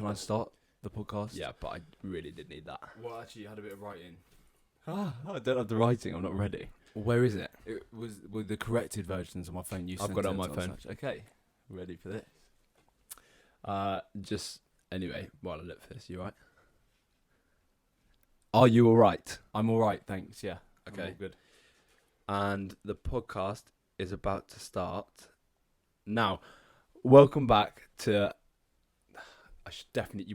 can I start the podcast? Yeah, but I really did need that. Well, actually, you had a bit of writing. I don't have the writing. I'm not ready. Where is it? It was with the corrected versions on my phone. I've got it on my phone. Okay, ready for this? Just anyway, while I look for this, you right? Are you all right? I'm all right, thanks. Yeah. I'm Okay. all good. And the podcast is about to start now. Welcome back to.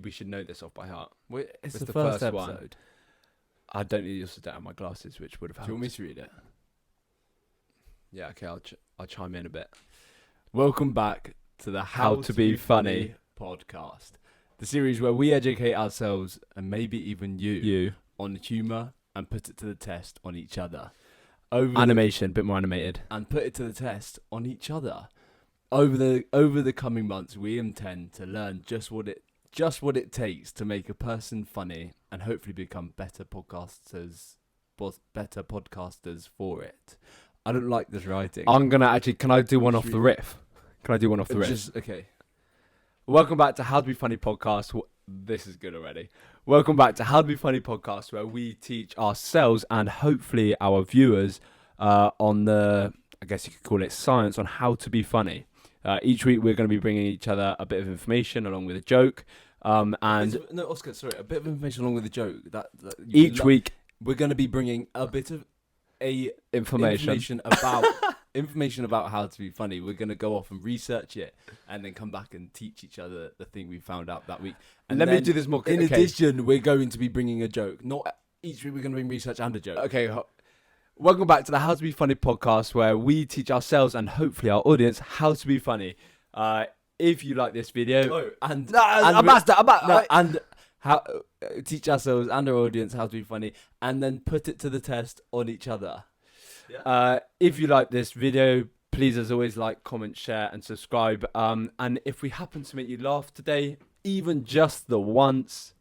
We should know this off by heart. Wait, it's It's the the first first one. episode. I don't need to sit down my glasses, which would have Do helped. you want me to read it? Yeah, okay, I'll chime in a bit. Welcome back to the How to Be Funny podcast, the series where we educate ourselves and maybe even you on humour and put it to the test on each other. Animation, a bit more animated. And put it to the test on each other. Over the coming months, we intend to learn just what it takes to make a person funny and hopefully become better podcasters for it. I don't like this writing. I'm gonna actually. Can I do one off the riff? Can I do one off the riff? Okay. Welcome back to How to Be Funny podcast. This is good already. Welcome back to How to Be Funny podcast, where we teach ourselves and hopefully our viewers on the, I guess you could call it, science on how to be funny. Each week we're going to be bringing each other a bit of information along with a joke. And No, Oscar, sorry, a bit of information along with the joke. each week we're going to be bringing a bit of information about how to be funny. We're going to go off and research it and then come back and teach each other the thing we found out that week. And let me then, do this more. in okay. addition, we're going to be bringing a joke. Not each week we're going to bring research and a joke. Okay. Welcome back to the How to Be Funny podcast, where we teach ourselves and hopefully our audience how to be funny. If you like this video, and how teach ourselves and our audience how to be funny, and then put it to the test on each other. Yeah. If you like this video, please, as always, like, comment, share, and subscribe. And if we happen to make you laugh today, even just the once,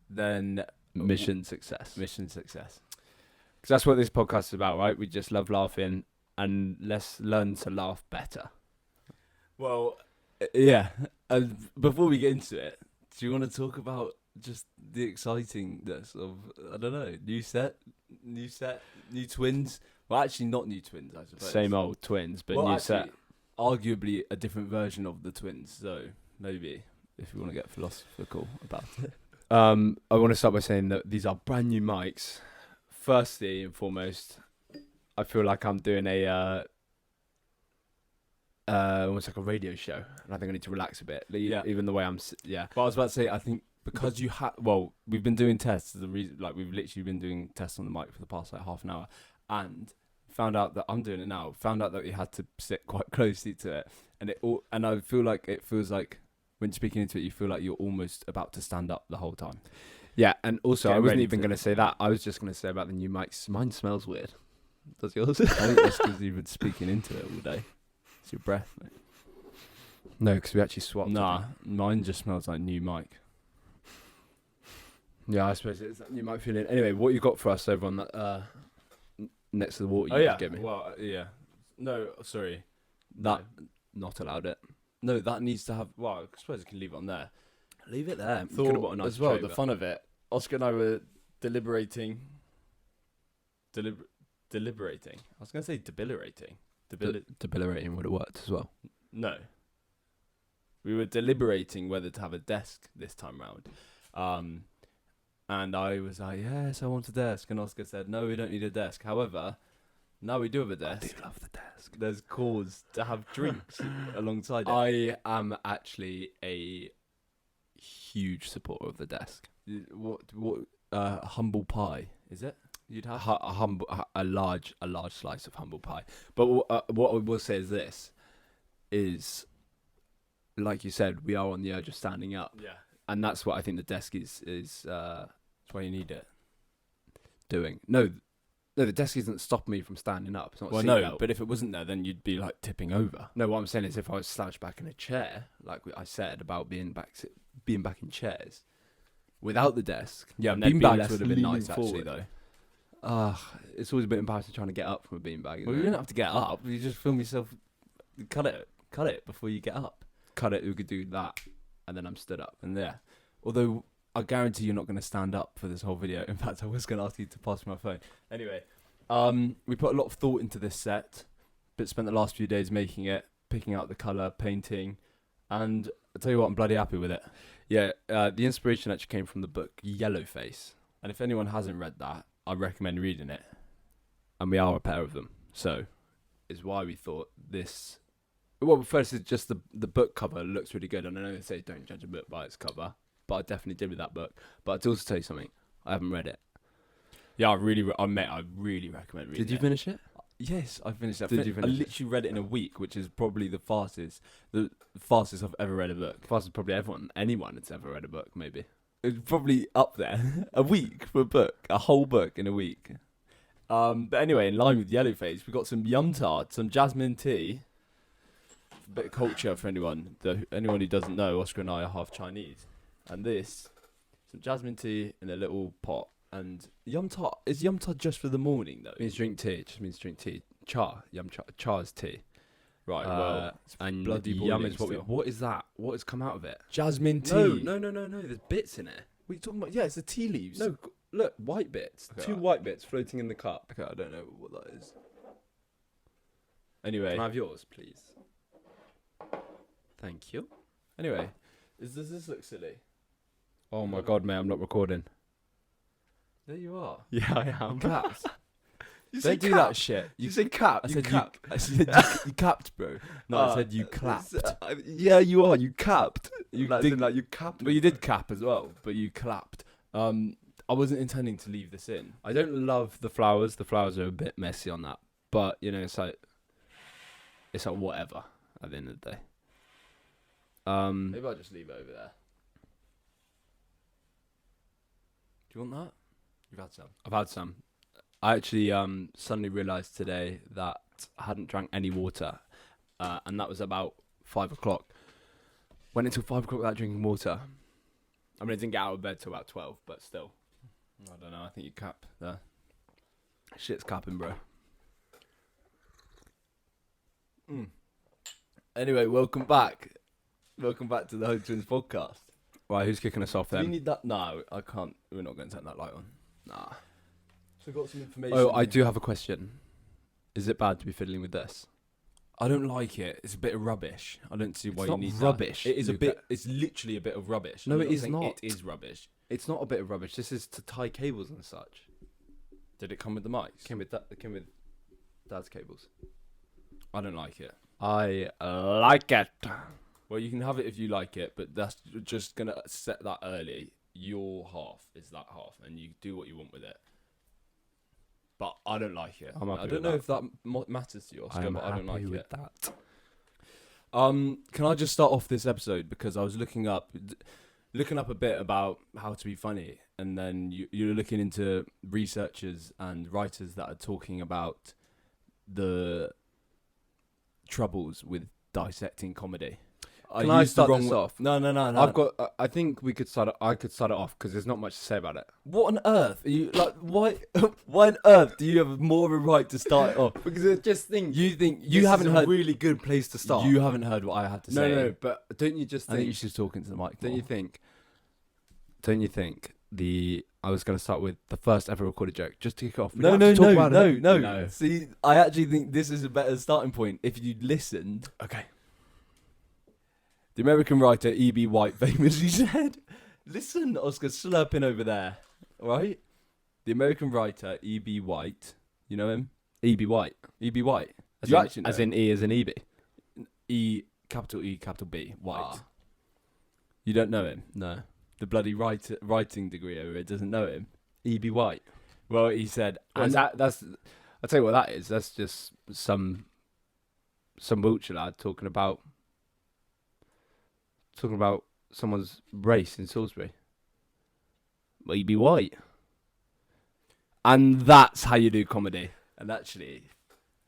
then mission success. Mission success. Because that's what this podcast is about, right? We just love laughing, and let's learn to laugh better. Well, yeah. And before we get into it, do you want to talk about just the excitingness of, I don't know, new twins? Well, actually not new twins, I suppose. Same old twins, but new set. Arguably a different version of the twins, so maybe if you want to get philosophical about it. I want to start by saying that these are brand new mics. Firstly and foremost, I feel like I'm doing almost like a radio show, and I think I need to relax a bit. Yeah. Even the way I'm, But I was about to say, I think because we've been doing tests. We've literally been doing tests on the mic for the past half an hour, and found out that I'm doing it now. Found out that we had to sit quite closely to it, and I feel like it feels like when speaking into it, you feel like you're almost about to stand up the whole time. Yeah, and also Get I wasn't ready even to- going to say that. I was just going to say about the new mics. Mine smells weird. Does yours? I think that's because you've been speaking into it all day. It's your breath, mate. No, because we actually swapped. Nah, mine just smells like new mic. Yeah, I suppose it's that new mic feeling. Anyway, what you got for us over on that next to the water? You just gave me. Well, yeah. No, sorry. That not allowed it. No, that needs to have. Well, I suppose I can leave it on there. Leave it there. Thought, Could've bought a nice as well, tray, the but- fun of it. Oscar and I were deliberating. Deliberating. I was going to say debilitating. Debilitating would have worked as well. No. We were deliberating whether to have a desk this time round. And I was like, yes, I want a desk. And Oscar said, no, we don't need a desk. However, now we do have a desk. I do love the desk. There's cause to have drinks alongside it. I am actually a huge supporter of the desk. What humble pie, is it? You'd have A large slice of humble pie. But what I will say is this: is, like you said, we are on the edge of standing up, Yeah. and that's what I think the desk is. That's why you need it. Doing. No, the desk isn't stopping me from standing up. It's not a Well, seat no, belt. but if it wasn't there, then you'd be like tipping over. No, what I'm saying is if I was slouched back in a chair, like I said about being back in chairs, without the desk, Yeah, and there'd be beanbags less would have been leaning nice actually, forward. though. It's always a bit embarrassing trying to get up from a beanbag. Well, you don't have to get up. You just film yourself. Cut it before you get up. Cut it. We could do that. and then I'm stood up. And yeah, although I guarantee you're not going to stand up for this whole video. In fact, I was going to ask you to pass me my phone. Anyway, we put a lot of thought into this set, but spent the last few days making it, picking out the colour, painting, and I tell you what, I'm bloody happy with it. Yeah, the inspiration actually came from the book Yellowface, And if anyone hasn't read that, I recommend reading it. and we are a pair of them. So, is why we thought this. Well, first, it's just the book cover looks really good, and I know they say don't judge a book by its cover, but I definitely did with that book. But I'd also tell you something, I haven't read it. Yeah, I really recommend reading it. Did you finish it? Yes, I finished it. Did you finish I it? literally read it in a week, which is probably the fastest I've ever read a book. Fast as probably anyone that's ever read a book, maybe. It's probably up there. A week for a book, a whole book in a week. But anyway, in line with Yellowface, we got some yum tart, some jasmine tea. A bit of culture for anyone who doesn't know. Oscar and I are half Chinese, and this, some jasmine tea in a little pot. And yum tart is yum tart just for the morning though. It means drink tea. It just means drink tea. Yum cha. Cha is tea. Right. Well, and bloody yum boiling is what. still. What is that? What has come out of it? jasmine tea. No. There's bits in it. What are you talking about? Yeah, it's the tea leaves. No, look, white bits. Okay, 2 alright. white bits floating in the cup. Okay, I don't know what that is. Anyway. Can I have yours, please? Thank you. Anyway, does this look silly? Oh my god, mate, I'm not recording. There you are. Yeah, I am. Caps. You Don't do that shit. You say cap. I You said cap. I said you capped, bro. No, I said you clapped. Yeah, you are. You capped. You Like, did- as in, like you capped. But you did cap as well. But you clapped. I wasn't intending to leave this in. I don't love the flowers. The flowers are a bit messy on that. But you know, it's like whatever. At the end of the day. Maybe I'll just leave it over there. Do you want that? You've had some. I've had some. I actually suddenly realised today that I hadn't drank any water, and that was about 5 o'clock. Went until 5 o'clock without drinking water. I mean, I didn't get out of bed till about 12, but still. I don't know. I think you capped there. Shit's capping, bro. Anyway, welcome back. Welcome back to the Home Twins podcast. Right, who's kicking us off Do we then? need that? No, I can't. We're not going to turn that light on. Nah. So I got some information. Oh, I do have a question. Is it bad to be fiddling with this? I don't like it. It's a bit of rubbish. I don't see why It's you not need rubbish, That. It is a Luca. bit. It's literally a bit of rubbish. No, I'm it is saying not. It is rubbish. It's not a bit of rubbish. This is to tie cables and such. Did it come with the mics? Came with Dad's cables. I don't like it. I like it. Well, you can have it if you like it, but that's just gonna set that early. Your half is that half, and you do what you want with it. But I don't like it. I'm happy I don't with know that. if that matters to you, Oscar, but I don't like it. that. Can I just start off this episode because I was looking up a bit about how to be funny, and then you're looking into researchers and writers that are talking about the troubles with dissecting comedy. Can I used the start wrong this wo- off? No. I've got. I think we could start. I could start it off because there's not much to say about it. What on earth are you like? Why? Why on earth do you have more of a right to start it off? Because I just think You think you this haven't is heard a really good place to start. You haven't heard what I had to say. no, but don't you just I think think? you should talk into the mic. Don't more. you think? Don't you think I was going to start with the first ever recorded joke just to kick off. We No. don't have to talk about it. No. See, I actually think this is a better starting point if you listened. Okay. The American writer E.B. White famously said, "Listen, Oscar, slurping over there, right?" The American writer E.B. White, you know him? E.B. White. E.B. White. As Do you in, actually know as him? in E as in E.B. E, capital B, White. Ah. You don't know him? No. The bloody writing degree over it doesn't know him. E.B. White. Well, he said, And that's. I'll tell you what that is. That's just some Wiltshire lad talking about someone's race in Salisbury. E.B. White. And that's how you do comedy. and actually,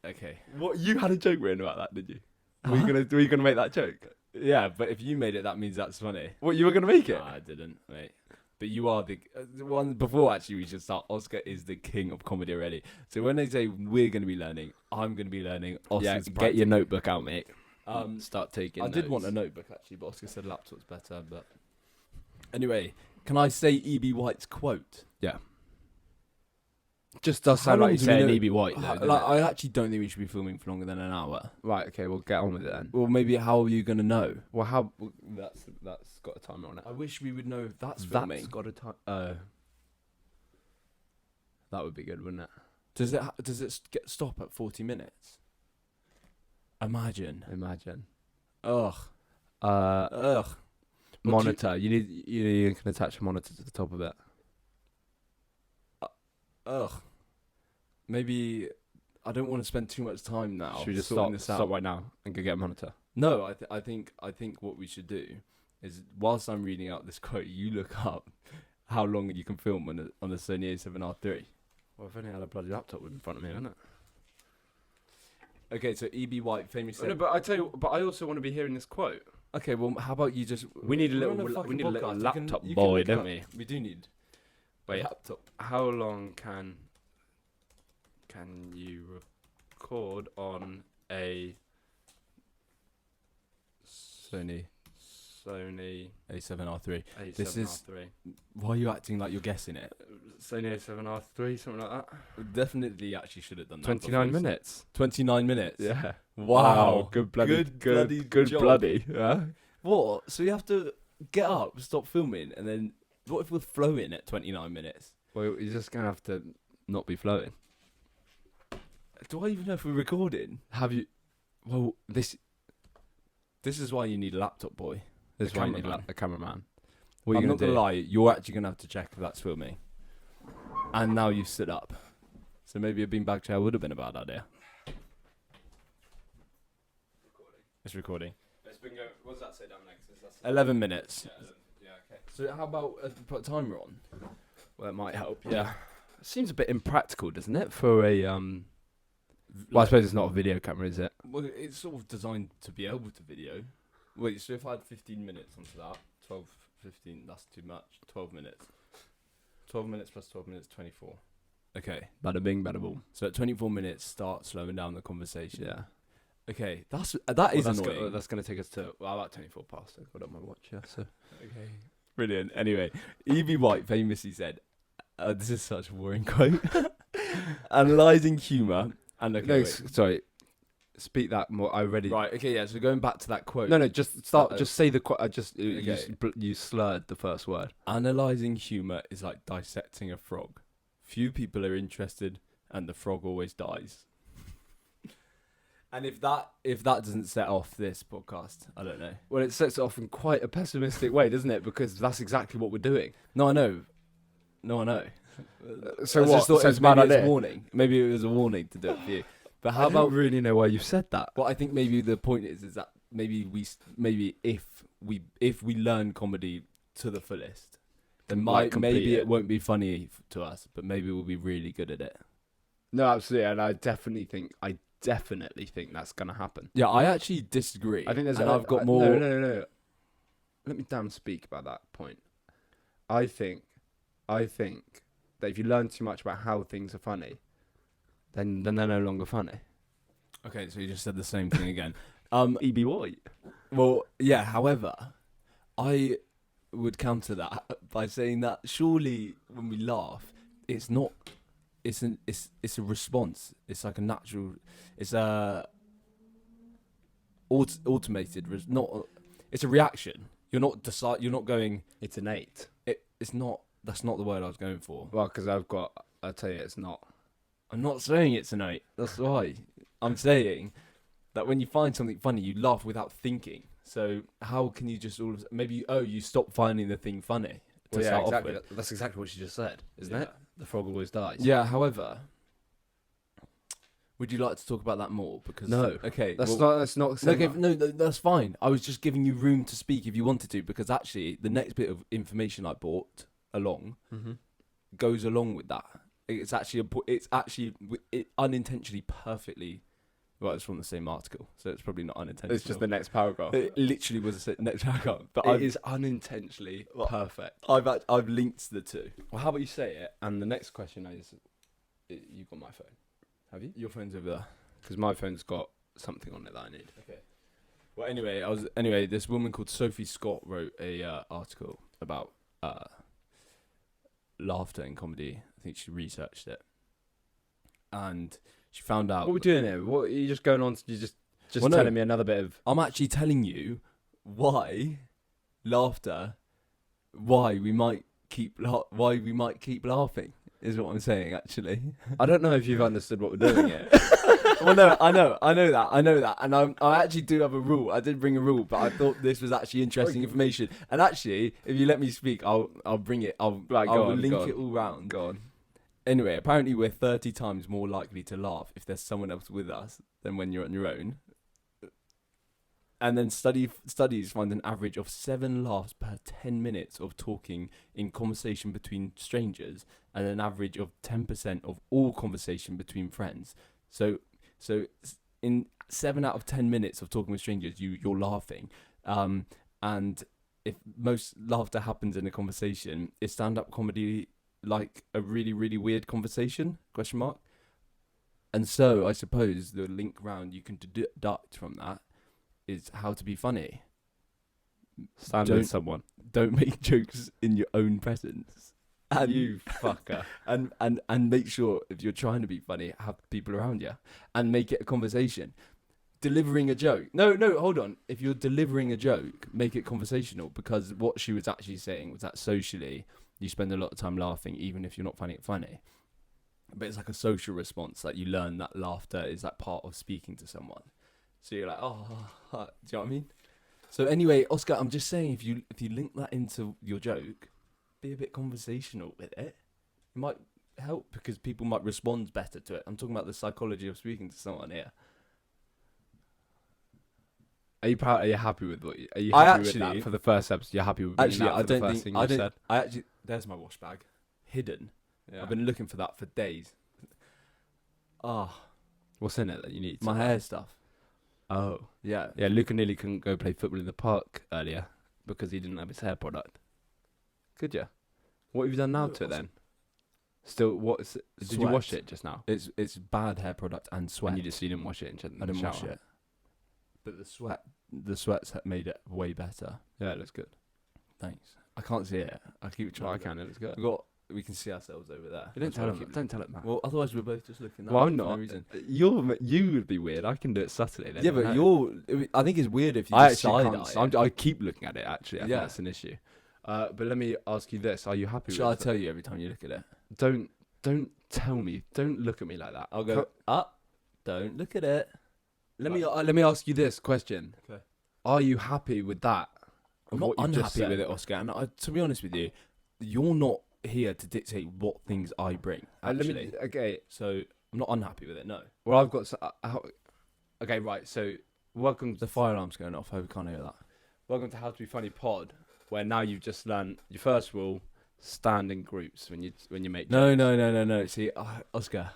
okay. What, you had a joke written about that, did you? Were you gonna make that joke? Yeah, but if you made it, that means that's funny. What, you were gonna make it? No, I didn't, mate. But you are the one before. Actually, we should start. Oscar is the king of comedy already. So when they say we're going to be learning, I'm going to be learning. Oscar's Yeah, get your notebook out, mate. start taking. I did want a notebook actually, but Oscar said laptop's better. But anyway, can I say E.B. White's quote? Yeah. Just does sound long like do you're we saying know- E.B. White. Though, doesn't it? I actually don't think we should be filming for longer than an hour. Right. Okay. We'll get on with it then. Well, maybe how are you going to know? Well, how? That's got a timer on it. I wish we would know if that's That's filming. got a time. That would be good, wouldn't it? Does it stop at 40 minutes? Imagine. Ugh. Ugh. Monitor. You can attach a monitor to the top of it. Ugh. Maybe I don't want to spend too much time now. Should we just sorting this out? stop right now and go get a monitor? No, I think what we should do is, whilst I'm reading out this quote, you look up how long you can film on a Sony A7R III. Well, I've only had a bloody laptop in front of me, haven't it? Okay, so E.B. White famously said. No, but I tell you, but I also want to be hearing this quote. Okay, well, how about you just? We need a we're little, on fucking we need a little podcast. laptop you can boy, look don't up. we? We do need. Wait, a laptop. how long can you record on a Sony Sony A7R III. A7R3? This is- Why are you acting like you're guessing it? Sony A7R3, something like that. We definitely actually should have done that. 29 before. minutes. 29 minutes. Yeah. Wow. Good bloody, good job. bloody. Yeah. What? So you have to get up, stop filming, and then what if we're flowing at 29 minutes? Well, you're just gonna have to not be floating. Do I even know if we're recording? Have you? Well, this This is why you need a laptop, boy. is A why you need cameraman. a cameraman. What are I'm you not gonna gonna do? lie, you're actually gonna have to check if that's filming. And now you've stood up. So maybe a beanbag chair would have been a bad idea. It's recording. It's been going. What does that say down next? 11 minutes. Yeah. Okay. So how about put a timer on? Well, it might help. Yeah. Seems a bit impractical, doesn't it? For a Well, I suppose it's not a video camera, is it? Well, it's sort of designed to be able to video. Wait, so if I had 15 minutes onto that, 12, 15, that's too much. 12 minutes. 12 minutes plus 12 minutes, 24. Okay. Bada bing, bada boom. So at 24 minutes, start slowing down the conversation. Yeah. Okay, that is Well, annoying. that's going to take us to about 24 past. I've got it on my watch. Yeah. So. Okay. Brilliant. Anyway, E.B. White famously said, this is such a boring quote, analysing humour and... Okay, No, wait. sorry. Speak that more. I already. Right, okay, yeah, so going back to that quote. No, just start. Uh-oh. Just say the quote. Okay. You slurred the first word. Analysing humour is like dissecting a frog. Few people are interested, and the frog always dies. And if that doesn't set off this podcast, I don't know. Well, it sets it off in quite a pessimistic way, doesn't it? Because that's exactly what we're doing. No, I know. I So I what? just thought So it it's was a bad maybe idea. warning. Maybe it was a warning to do it for you. But How how I don't about? really know why you said that. Well, I think maybe the point is that maybe if we learn comedy to the fullest, then Like, complete maybe it. it won't be funny to us, but maybe we'll be really good at it. No, absolutely, and I definitely think that's gonna happen. Yeah, I actually disagree. I think there's. and I've got more. No. Let me damn speak about that point. I think that if you learn too much about how things are funny, then they're no longer funny. Okay, so you just said the same thing again. E.B. White. Well, yeah. However, I would counter that by saying that surely when we laugh, it's not. It's a response. It's like a natural. It's a automated. Not. It's a reaction. You're not You're not going. It's innate. It's not. That's not the word I was going for. Well, because I'll tell you, it's not. I'm not saying it's innate. That's why. I'm saying that when you find something funny, you laugh without thinking. So how can you just maybe you stop finding the thing funny to start off with? That's exactly what she just said, isn't Yeah. it? The frog always dies. Yeah. However, would you like to talk about that more? Because No. Okay. That's well, not. Okay, no, that's fine. I was just giving you room to speak if you wanted to, because actually the next bit of information I brought along Mm-hmm. goes along with that. It's actually it unintentionally perfectly. Well, it's from the same article, so it's probably not unintentional. It's just the next paragraph. It literally was the next paragraph, but It is unintentionally perfect. I've linked the two. Well, how about you say it? And the next question is, you've got my phone, have you? Your phone's over there. Because my phone's got something on it that I need. Okay. Well, anyway, this woman called Sophie Scott wrote a article about laughter in comedy. I think she researched it, and she found out. What are we doing here? What are you just going on? You just Well, no. telling me another bit of. I'm actually telling you why laughter, why we might keep laughing is what I'm saying. Actually, I don't know if you've understood what we're doing here. well, no, I know that, and I actually do have a rule. I did bring a rule, but I thought this was actually interesting information. And actually, if you let me speak, I'll bring it. I'll link it all round. Go on. Anyway, apparently we're 30 times more likely to laugh if there's someone else with us than when you're on your own. And then studies find an average of 7 laughs per 10 minutes of talking in conversation between strangers, and an average of 10% of all conversation between friends. So in 7 out of 10 minutes of talking with strangers, you're laughing. And if most laughter happens in a conversation, is stand-up comedy like a really, really weird conversation? ? And so I suppose the link round you can deduct from that is how to be funny. Stand with someone. Don't make jokes in your own presence. And You fucker. and make sure if you're trying to be funny, have people around you and make it a conversation. Delivering a joke. No, hold on. If you're delivering a joke, make it conversational, because what she was actually saying was that socially you spend a lot of time laughing even if you're not finding it funny. But it's like a social response, like you learn that laughter is like part of speaking to someone. So you're like, oh, do you know what I mean? So anyway, Oscar, I'm just saying, if you link that into your joke, be a bit conversational with it. It might help because people might respond better to it. I'm talking about the psychology of speaking to someone here. Are you proud? Are you happy with what? Are you happy with actually- that for the first episode? You're happy with being Actually, that I for the don't first think thing I you don't. said? I actually, there's my wash bag, hidden. Yeah. I've been looking for that for days. What's in it that you need? My hair stuff. Oh. Yeah. Yeah, Luca nearly couldn't go play football in the park earlier because he didn't have his hair product. Could you? What have you done now No, to it what's- then? Still, what? Did you wash Sweat. it just now? It's bad hair product and sweat. And you didn't wash it in I didn't the wash shower? it. But the sweats have made it way better. Yeah, it looks good. Thanks. I can't see it. I keep trying. Well, I can. It looks good. We can see ourselves over there. You don't That's tell why I him. keep- Don't tell him that. Well, otherwise we're both just looking. That Well, way I'm for no not. reason. You would be weird. I can do it subtly. Then Yeah, but I think it's weird if you I just actually side can't. eye it. I keep looking at it. Actually, I think Yeah. that's an issue. But let me ask you this: are you happy? Shall I with tell you every time you look at it? Don't tell me. Don't look at me like that. I'll go up. Don't look at it. Let me ask you this question. Okay. Are you happy with that? I'm Of not what you've just unhappy said? with it, Oscar. And to be honest with you, you're not here to dictate what things I bring. Actually, Okay. so I'm not unhappy with it. No. Well, I've got. Okay, right. So, welcome The fire alarm's going off. I can't hear that. welcome to How to Be Funny Pod, where now you've just learned your first rule: stand in groups when you make. No. jokes. See, Oscar.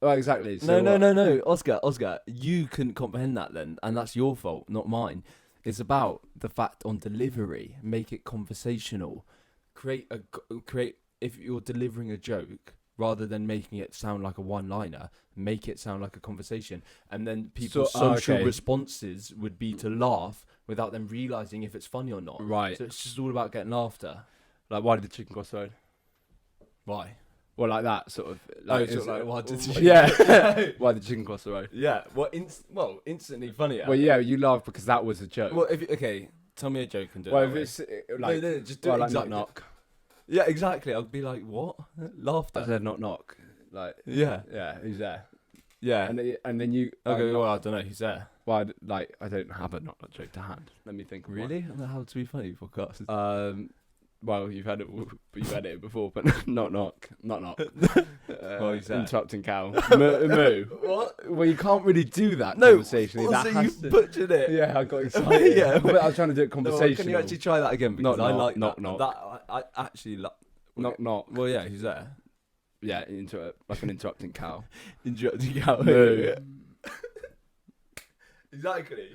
Well, exactly. So No. Oscar. You couldn't comprehend that then, and that's your fault, not mine. It's about the fact on delivery. Make it conversational. Create. If you're delivering a joke, rather than making it sound like a one-liner, make it sound like a conversation, and then people's social okay. responses would be to laugh without them realizing if it's funny or not. Right. So it's just all about getting laughter. Like, why did the chicken cross the road? Why? Well, like that sort of. why did the Yeah. Why did the chicken cross the road? Yeah. Instantly funnier. Well, yeah, you laughed because that was a joke. Well, okay, tell me a joke and do it. Well, that if way. it's like, no, just do well, it like exactly. knock. Yeah, exactly. I'll be like, what? I Laughter. said knock. Like, Yeah. yeah, who's there? Yeah. And then you. Okay. Well, I don't know. Who's there? Well, I don't have a knock joke to hand. Let me think. Of one. Really? How to be funny podcast? Well, you've had it before, but knock. Well, who's that? Interrupting cow. Moo. What? Well, you can't really do that No. conversationally. Also, That you has to. butchered it. Yeah, I got excited. Yeah. But I was trying to do it No, conversational. can you actually try that again? Because Knock, I knock, like knock, that. knock. That I actually like. knock? Well, yeah. Who's there? Yeah, like an interrupting cow. Interrupting cow. Moo. Exactly.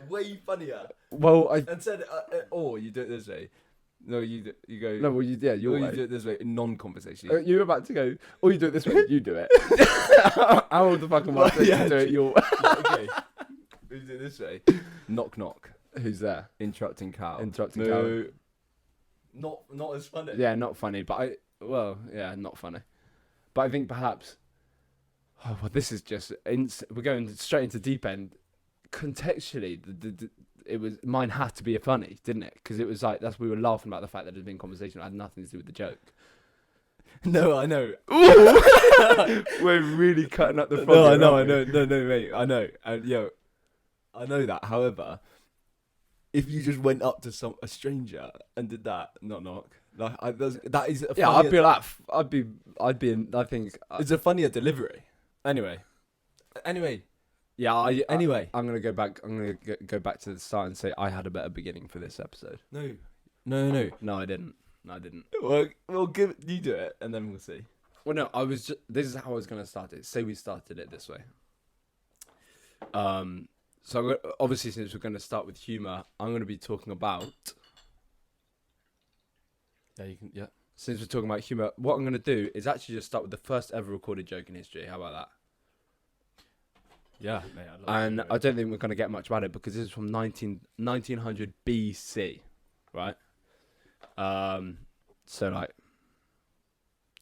Way funnier. Well, And said, or you do it this way. No, you go. no, well, your you way. do it this way, non-conversation. You're about to go, or you do it this way, you do it. How the fuck am I Well, supposed yeah, to do it your Okay. me do it this way. Knock knock. Who's there? Interrupting cow. Interrupting Moo. cow. Not as funny. Yeah, not funny, but not funny. But I think perhaps, this is just, we're going straight into deep end. Contextually, it was, mine had to be a funny, didn't it? Because it was like, we were laughing about the fact that it had been conversation, it had nothing to do with the joke. No, I know. We're really cutting up the front. No, I know. No, mate. I know. I know that. However, if you just went up to a stranger and did that, knock, like that is. Yeah, I'd be like, I think it's a funnier delivery. Anyway. Yeah. Anyway, I'm gonna go back. I'm gonna go back to the start and say I had a better beginning for this episode. No. No, I didn't. Well, you do it, and then we'll see. Well, no, this is how I was gonna start it. Say we started it this way. So obviously, since we're gonna start with humour, I'm gonna be talking about. Yeah, you can. Yeah. Since we're talking about humour, what I'm gonna do is actually just start with the first ever recorded joke in history. How about that? Yeah, mate. And I don't think we're gonna get much about it because this is from 1900 BC, right? So like,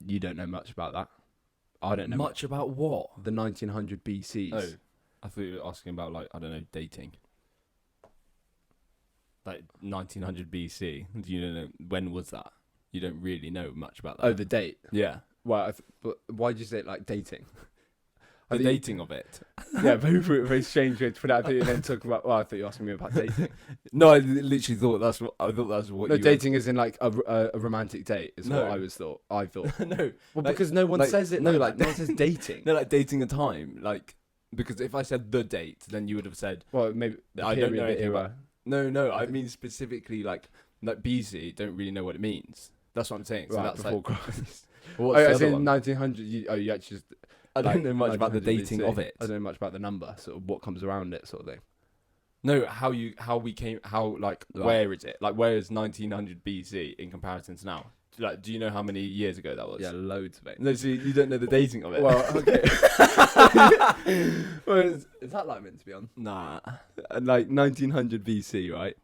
you don't know much about that. I don't know much about what? The 1900 BCs. Oh, I thought you were asking about like, I don't know, dating. Like 1900 BC. Do you know when was that? You don't really know much about that. Oh, the date. Yeah. Well, but why did you say it like dating? The dating of it. Yeah, very strange way to put it. I thought you were then talking about. Well, I thought you were asking me about dating. No, I literally thought that's what. No, you dating is in like a romantic date. Is what I thought. No, well, because no one says it. No, like no one says dating. No, like dating a time. Like because if I said the date, then you would have said. Well, maybe I don't know anything about. No. I mean specifically like BC. Don't really know what it means. That's what I'm saying. So right, that's before like. Christ. What's I said 1900. You actually just. I don't know much about the dating BC. of it. I don't know much about the number, sort of what comes around it, sort of thing. No, where is it? Like, where is 1900 BC in comparison to now? Like, do you know how many years ago that was? Yeah, loads, mate. No, so you don't know the dating of it. Well, okay. Well, is that like meant to be on? Nah. And like 1900 BC, right?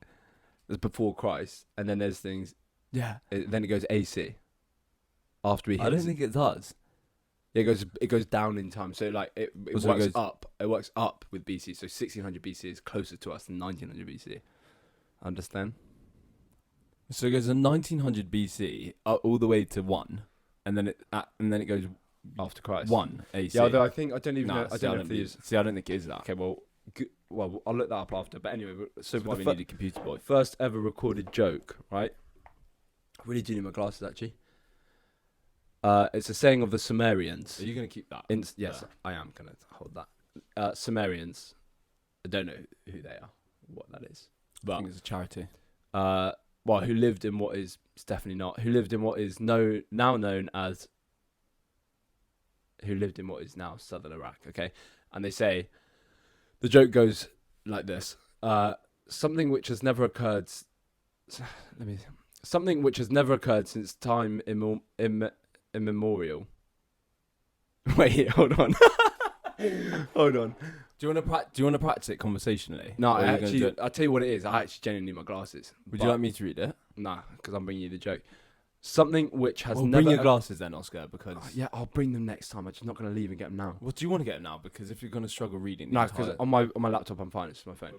That's before Christ, and then there's things. Yeah. Then it goes AC. After we hit. I don't think it does. Yeah, it goes down in time. So like it works up. It works up with BC. So 1600 BC is closer to us than 1900 BC. Understand? So it goes from 1900 BC all the way to 1, and then it goes after Christ 1 AC. Yeah, although I don't even know. I don't know if these. See, I don't think it is that. Okay, well, I'll look that up after. But anyway, so that's why we need a computer boy. First ever recorded joke, right? I really do need my glasses actually. It's a saying of the Sumerians. Are you going to keep that? Yes, I am going to hold that. Sumerians. I don't know who they are, what that is. But I think it's a charity. Who lived in what is... It's definitely not. Who lived in what is now known as... Who lived in what is now southern Iraq, okay? And they say... The joke goes like this. Something which has never occurred... Something which has never occurred since time immemorial. Wait, hold on. Hold on. Do you want to practice it conversationally? No, I'll tell you what it is. I actually genuinely need my glasses. Would you like me to read it? Nah, because I'm bringing you the joke. Something which has never... Bring your glasses then, Oscar, because... yeah, I'll bring them next time. I'm just not going to leave and get them now. What do you want to get them now? Because if you're going to struggle reading... No, because on my laptop I'm fine. It's my phone.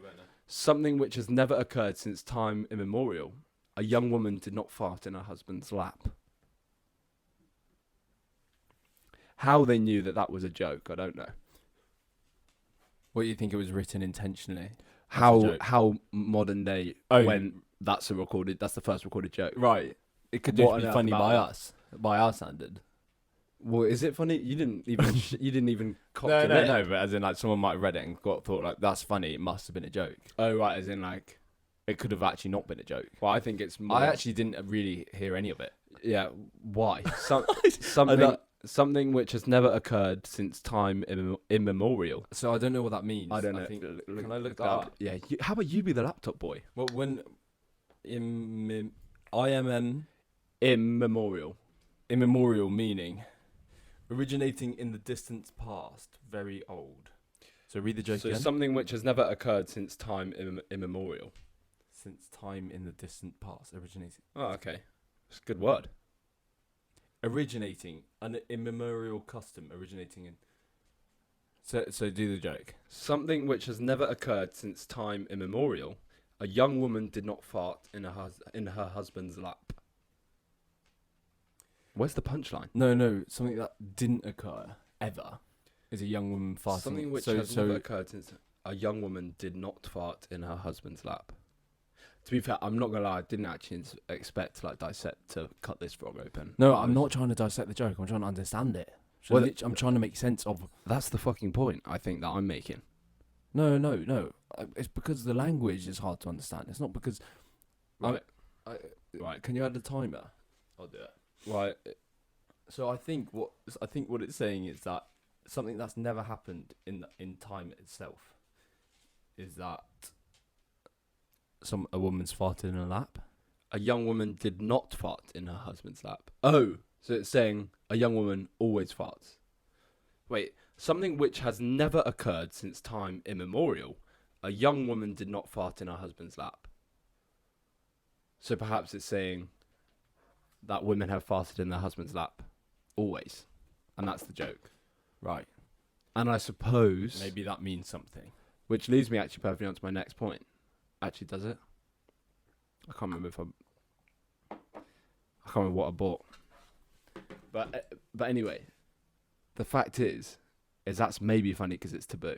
Something which has never occurred since time immemorial. A young woman did not fart in her husband's lap. How they knew that was a joke, I don't know. What do you think it was written intentionally? How modern day when that's the first recorded joke. Right. It could just be funny by our standard. Well, is it funny? You didn't even cock your No, neck. but as in like someone might have read it and thought like that's funny, it must have been a joke. Oh right, as in like it could have actually not been a joke. Well, I think it's more... I actually didn't really hear any of it. Yeah, why? Something which has never occurred since time immemorial. So I don't know what that means. I don't know. Can I look that up? Yeah. How about you be the laptop boy? Well, when immemorial meaning originating in the distant past, very old. So read the joke So again. something which has never occurred since time immemorial. Since time in the distant past, originating. Oh, okay. It's a good word. Originating, an immemorial custom originating in. So do the joke. Something which has never occurred since time immemorial. A young woman did not fart in her husband's lap. Where's the punchline? No, something that didn't occur ever is a young woman farting. Something which has never occurred since a young woman did not fart in her husband's lap. To be fair, I'm not gonna lie, I didn't actually expect to dissect to cut this frog open. No, I'm not trying to dissect the joke. I'm trying to understand it. So Well, I'm trying to make sense of. That's the fucking point I think that I'm making. No. It's because the language is hard to understand. It's not because. Right. Right. Can you add a timer? I'll do it. Right. So I think what it's saying is that something that's never happened in time itself is that a woman's farted in her lap. A young woman did not fart in her husband's lap. Oh, so it's saying a young woman always farts. Wait, something which has never occurred since time immemorial. A young woman did not fart in her husband's lap. So perhaps it's saying that women have farted in their husband's lap always. And that's the joke. Right. And I suppose... Maybe that means something. Which leads me actually perfectly on to my next point. Actually, does it? I can't remember what I bought. But anyway, the fact is that's maybe funny because it's taboo.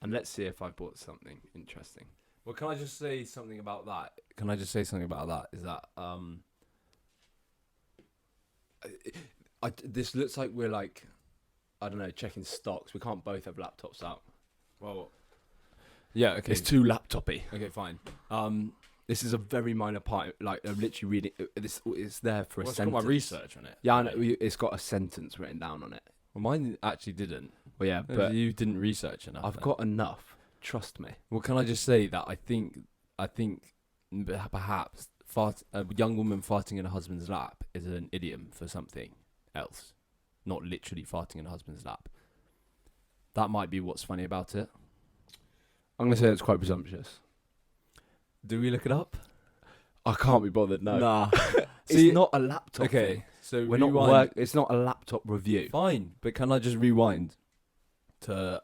And let's see if I bought something interesting. Well, can I just say something about that? Is that this looks like we're like, I don't know, checking stocks. We can't both have laptops out. well, yeah, okay. It's too laptopy. Okay, fine. This is a very minor part. Like I'm literally reading. It's there for a It's got sentence. my research on it. Yeah, I know, it's got a sentence written down on it. Well, mine actually didn't. Well, yeah, No, but you didn't research enough. I've then. got enough. Trust me. Well, can I just say that I think perhaps a young woman farting in her husband's lap is an idiom for something else, not literally farting in her husband's lap. That might be what's funny about it. I'm gonna say it's quite presumptuous. Do we look it up? I can't be bothered. No. Nah. It's not a laptop. Okay, thing. so We're not work. It's not a laptop review. Fine, but can I just rewind to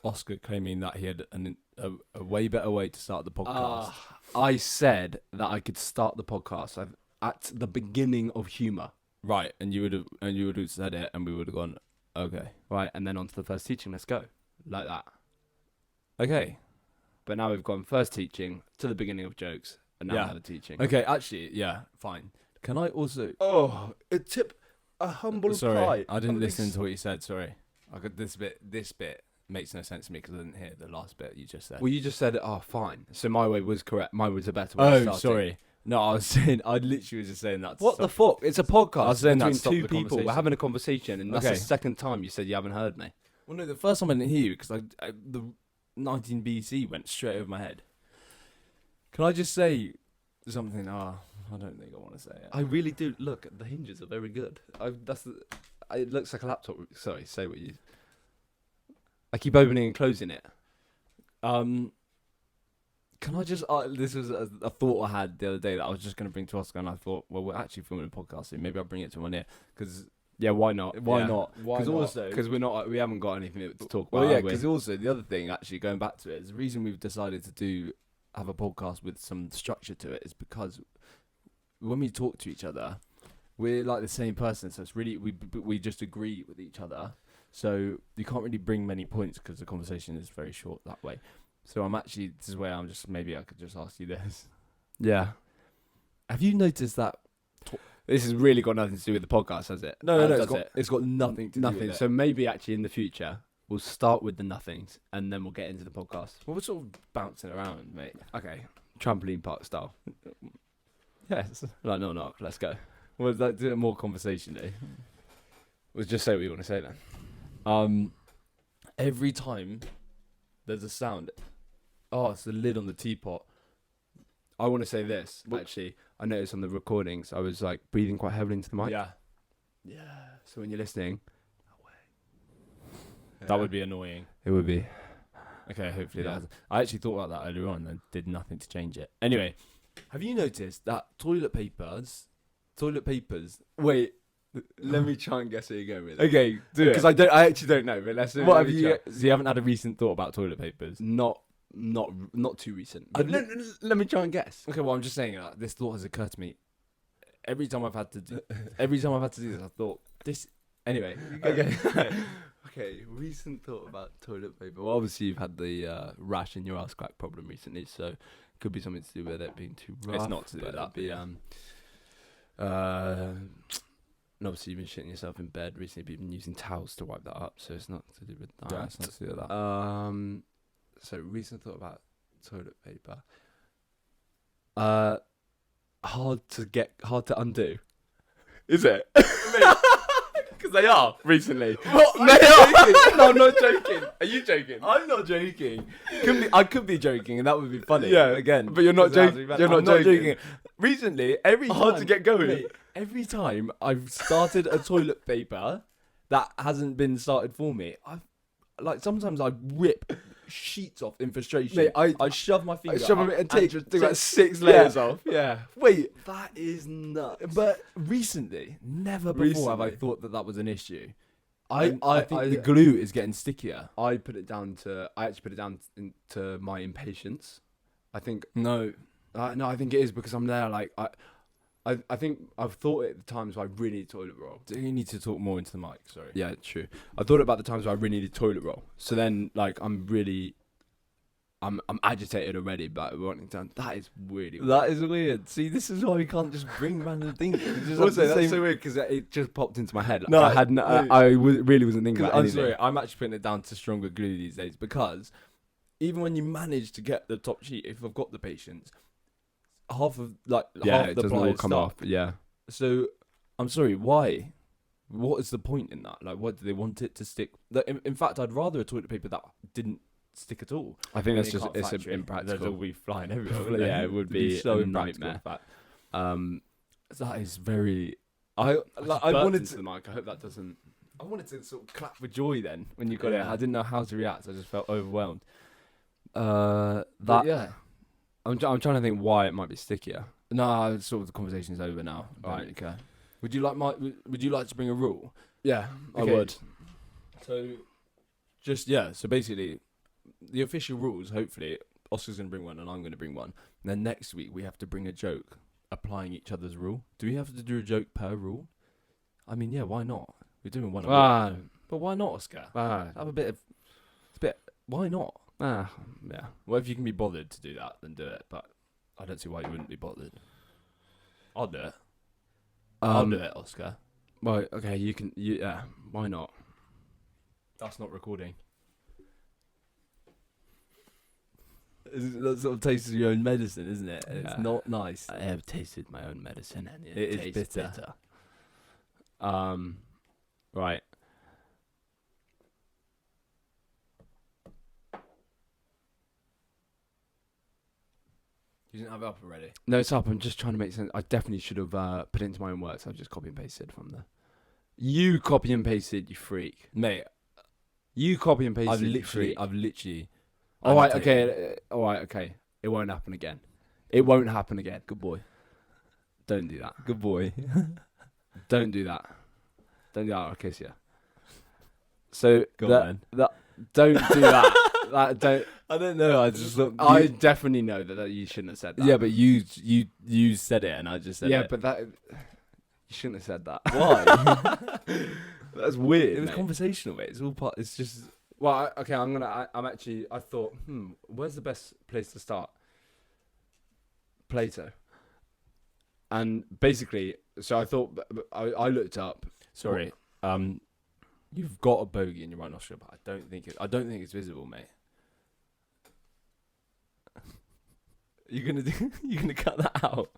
Oscar claiming that he had a way better way to start the podcast? I said that I could start the podcast at the beginning of humour. Right, and you would have said it, and we would have gone, okay, Right, and then on to the first teaching. Let's go. Like that. okay, But now we've gone first teaching to the beginning of jokes, and now Yeah. another teaching. okay. Actually, yeah, fine. Can I also? Oh, a humble Sorry, pie. I didn't listen to what you said. Sorry, I got this bit. This bit makes no sense to me because I didn't hear the last bit you just said. Well, you just said, oh, fine. So my way was correct. Mine was a better way of starting. Sorry. No, I was saying. I literally was just saying that. What the fuck? It's a podcast I was saying that between to stop two the people. We're conversation. having a conversation, and that's Okay. the second time you said you haven't heard me. Well, no, the first time I didn't hear you because the 19 BC went straight over my head. Can I just say something? I don't think I want to say it. I really do. Look, the hinges are very good. It looks like a laptop. Sorry, say what you... I keep opening and closing it. Can I just? This was a thought I had the other day that I was just going to bring to Oscar, and I thought, well, we're actually filming a podcast soon. Maybe I'll bring it to one ear because Yeah, why not? Why not? Why 'Cause not? also- Because we haven't got anything to talk about. well, yeah, have we? because also the other thing, actually going back to it, is the reason we've decided to have a podcast with some structure to it is because when we talk to each other, we're like the same person, so it's really we just agree with each other. So you can't really bring many points because the conversation is very short that way. So this is where I'm just, maybe I could just ask you this. Yeah. Have you noticed that? This has really got nothing to do with the podcast, has it? No, Does it's got nothing to do nothing. with it. So maybe actually in the future we'll start with the nothings and then we'll get into the podcast. Well, we're sort of bouncing around, mate. Okay. Trampoline park style. Yes. Like no, let's go. Well, that do more conversationally. We'll just say what you want to say then. Every time there's a sound, it's the lid on the teapot. I want to say this, actually. I noticed on the recordings I was like breathing quite heavily into the mic. Yeah. Yeah. So when you're listening, That would be annoying. It would be. Okay, hopefully Yeah. that. I actually thought about that earlier on and did nothing to change it. Anyway, have you noticed that toilet papers? Wait, let me try and guess where you're going with it. Okay, do it. Because I actually don't know. But let's. What let have me you? try. So you haven't had a recent thought about toilet papers? Not too recent. But let me try and guess. Okay, well I'm just saying this thought has occurred to me. Every time I've had to do this, I thought this. Anyway, Okay. Okay, recent thought about toilet paper. Well, obviously you've had the rash in your ass crack problem recently, so it could be something to do with it being too rough. It's not to do with that, But yeah. and obviously you've been shitting yourself in bed recently, but you've been using towels to wipe that up, so it's not to do with that. yeah, it's not to do with that. So recent thought about toilet paper. Hard to undo. Is it? Because they are recently. What? They are. No, I'm not joking. Are you joking? I'm not joking. I could be joking, and that would be funny. Yeah, again, but you're not because it has to joking. be bad. You're not I'm not joking. joking. Recently, every time, Hard to get going. mate, every time I've started a toilet paper that hasn't been started for me, sometimes I rip sheets off in frustration. Mate, I shove my finger shove up them and take just about 6 layers off. Yeah. Wait, That is nuts. but recently, never before have I Recently. thought that was an issue. I I think the glue is getting stickier. I actually put it down to my impatience. I think No. no, I think it is because I'm there. Like I think I've thought it at the times where I really need toilet roll. Do you need to talk more into the mic? Sorry. Yeah, true. I thought about the times where I really needed toilet roll. So then, like, I'm agitated already, but wanting to. That is really weird. That is weird. See, this is why we can't just bring random things. We just have Also, the that's same- so weird because it just popped into my head. Like, No, I hadn't. Really wasn't thinking 'Cause about I'm anything. sorry, I'm actually putting it down to stronger glue these days because even when you manage to get the top sheet, if I've got the patience, half it the doesn't ply all is come stuck. off. Yeah. So I'm sorry, why? What is the point in that? Like, what do they want it to stick? In fact, I'd rather a toilet paper that didn't stick at all. I think that's In a just car it's factory, impractical. They'll be flying everywhere. wouldn't they? Yeah, it would be so a impractical. nightmare. In fact, Um, that is very. I I wanted into to. the Mic. I hope that doesn't. I wanted to sort of clap for joy then when you got it. Yeah. I didn't know how to react. I just felt overwhelmed. That But yeah. I'm trying to think why it might be stickier. No, sort of the conversation's over now. I don't Right. really care. Would you like to bring a rule? Yeah, I Okay. would. So, so basically, the official rules. Hopefully, Oscar's going to bring one and I'm going to bring one. And then next week we have to bring a joke applying each other's rule. Do we have to do a joke per rule? I mean, yeah, why not? We're doing one. A week. But why not, Oscar? Have a bit of. Why not? Yeah. Well, if you can be bothered to do that, then do it. But I don't see why you wouldn't be bothered. I'll do it. I'll do it, Oscar. Well, okay, you can. Yeah, why not? That's not recording. That sort of tastes of your own medicine, isn't it? It's Yeah. not nice. I have tasted my own medicine, and It is tastes bitter. Right. You didn't have it up already. No, it's up. I'm just trying to make sense. I definitely should have put it into my own words. I've just copy and pasted from the. You copy and pasted, you freak. Mate, You copy and pasted. I've you literally. freak. All right. annotated. Okay. All right. Okay. It won't happen again. It won't happen again. Good boy. Don't do that. Good boy. Don't do that. Don't do that. I'll kiss you. So Go that, on, that don't do that. That don't. I don't know. I just look. I definitely know that you shouldn't have said that. Yeah, but you said it, and I just said yeah, it. but that you shouldn't have said that. Why? That's weird. It was mate. conversational, mate. It's all part. It's just. Well, okay. I thought, where's the best place to start? Plato. And basically, so I thought, I looked up. Sorry. You've got a bogey in your right nostril, but I don't think it's visible, mate. You're gonna cut that out.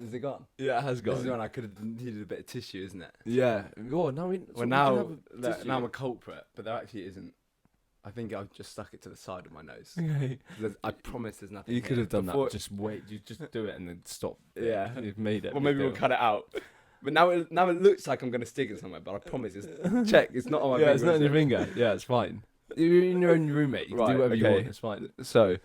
Is it gone? Yeah, it has This is when I could have needed a bit of tissue, isn't it? Yeah. Oh, now we. Well, now I'm a culprit, but there actually isn't. I think I've just stuck it to the side of my nose. Okay. I promise there's nothing. You could have done Before- that. Just wait. You just do it and then stop. Yeah. You've made it. Or maybe we'll cut it out. But now it looks like I'm going to stick it somewhere, but I promise it's not on my finger. It's not on your finger. Yeah, it's fine. You're in your own roommate. You can do whatever you want. It's fine. So,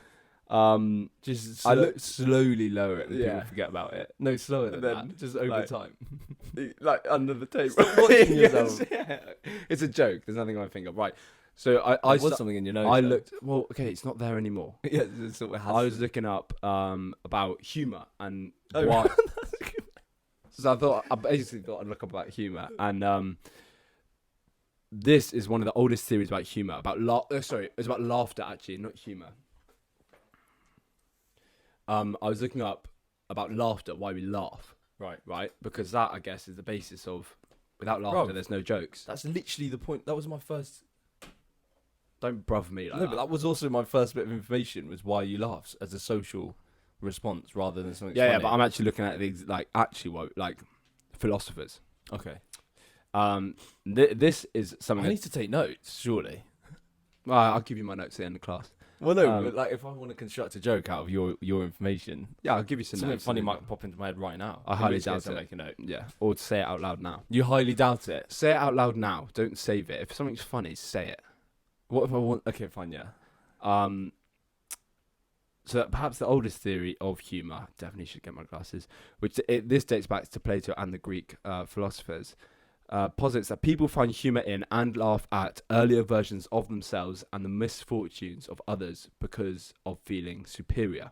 just slowly lower it and people forget about it. No, slower than Then, that. Just over time. Like under the table. Stop watching yourself. Yeah. It's a joke. There's nothing on my finger. Right. So I was something in your nose. I looked. Well, okay, it's not there anymore. Yeah, it's sort of I was looking up about humour and Oh, why. So I basically thought I'd look up about humour, and this is one of the oldest theories about humour. It's about laughter actually, not humour. I was looking up about laughter, why we laugh, right? Because that, I guess, is the basis of without laughter, there's no jokes. That's literally the point. That was my first. Don't bruv me like No, that. but that was also my first bit of information. Was why you laugh as a social response rather than something. Yeah, funny. but I'm actually looking at philosophers. Okay. This is something. I need to take notes, surely. Well, I'll give you my notes at the end of class. Well, no, but like if I want to construct a joke out of your information, Yeah, I'll give you some something notes. funny might pop into my head right now. I In highly which case doubt I'll it. make a note. Yeah, or to say it out loud now. You highly doubt it. Say it out loud now. Don't save it. If something's funny, say it. What if I want? Okay, fine, yeah. So that perhaps the oldest theory of humour, definitely should get my glasses, this dates back to Plato and the Greek philosophers, posits that people find humour in and laugh at earlier versions of themselves and the misfortunes of others because of feeling superior.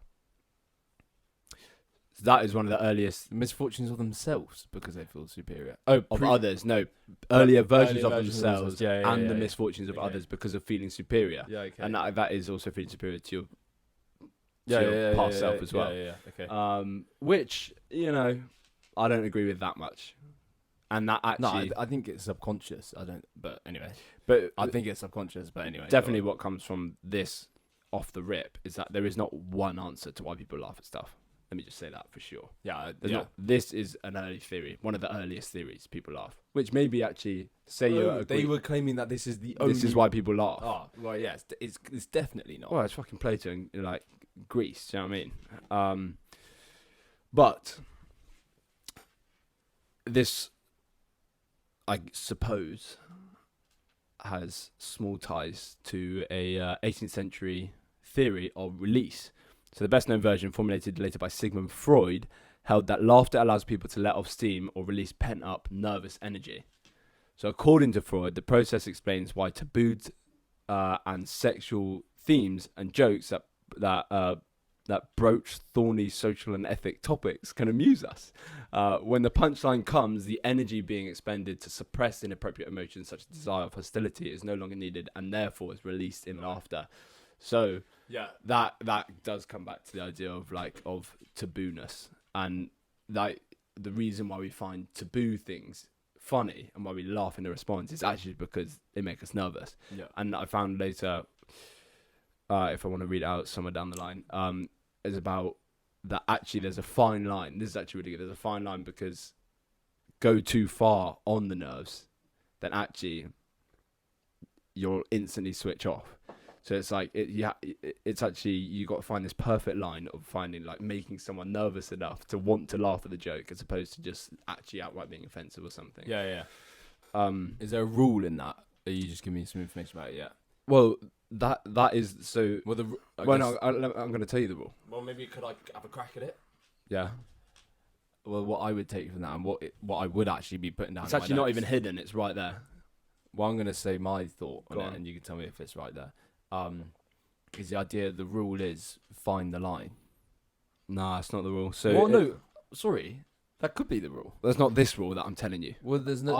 So that is one of the earliest Misfortunes of themselves because they feel superior. of others. No, earlier versions of versions of themselves themselves. and Yeah, the yeah. misfortunes of Okay. others because of feeling superior. Yeah, okay. And that is also feeling superior to your yeah, past self as well. Yeah, okay. Which, I don't agree with that much. And that actually, I think it's subconscious. I don't, but anyway, but I think it's subconscious. But anyway, definitely what comes from this off the rip is that there is not one answer to why people laugh at stuff. Let me just say that for sure. Yeah, There's not. This is an early theory, one of the earliest theories people laugh, which maybe actually say they were claiming that this is the only. this is why people laugh. Oh, well, yeah, it's definitely not. Well, it's fucking Plato and like Greece. Do you know what I mean? But this, I suppose, has small ties to a 18th century theory of release. So the best known version, formulated later by Sigmund Freud, held that laughter allows people to let off steam or release pent-up nervous energy. So according to Freud, the process explains why tabooed and sexual themes and jokes that broach thorny social and ethic topics can amuse us. When the punchline comes, the energy being expended to suppress inappropriate emotions such as desire or hostility is no longer needed and therefore is released in laughter. So Yeah, that does come back to the idea of tabooness, and like the reason why we find taboo things funny and why we laugh in the response is actually because they make us nervous. yeah. And I found later, if I want to read out somewhere down the line, is about that actually there's a fine line. This is actually really good. There's a fine line because go too far on the nerves, then actually you'll instantly switch off. So it's like it's actually you got to find this perfect line of finding like making someone nervous enough to want to laugh at the joke as opposed to just actually outright being offensive or something. Yeah. Is there a rule in that? Are you just giving me some information about it? Yeah. Well, that is so. Well, No, I'm going to tell you the rule. Well, maybe could I have a crack at it? Yeah, Well, what I would take from that and what I would actually be putting down. it's in my actually not notes. even hidden. It's right there. Well, I'm going to say my thought on Go it, on. and you can tell me if it's right there. Is the idea the rule is find the line? Nah, it's not the rule. So Well, no, sorry, that could be the rule. that's not this rule that I'm telling you. Well, there's no.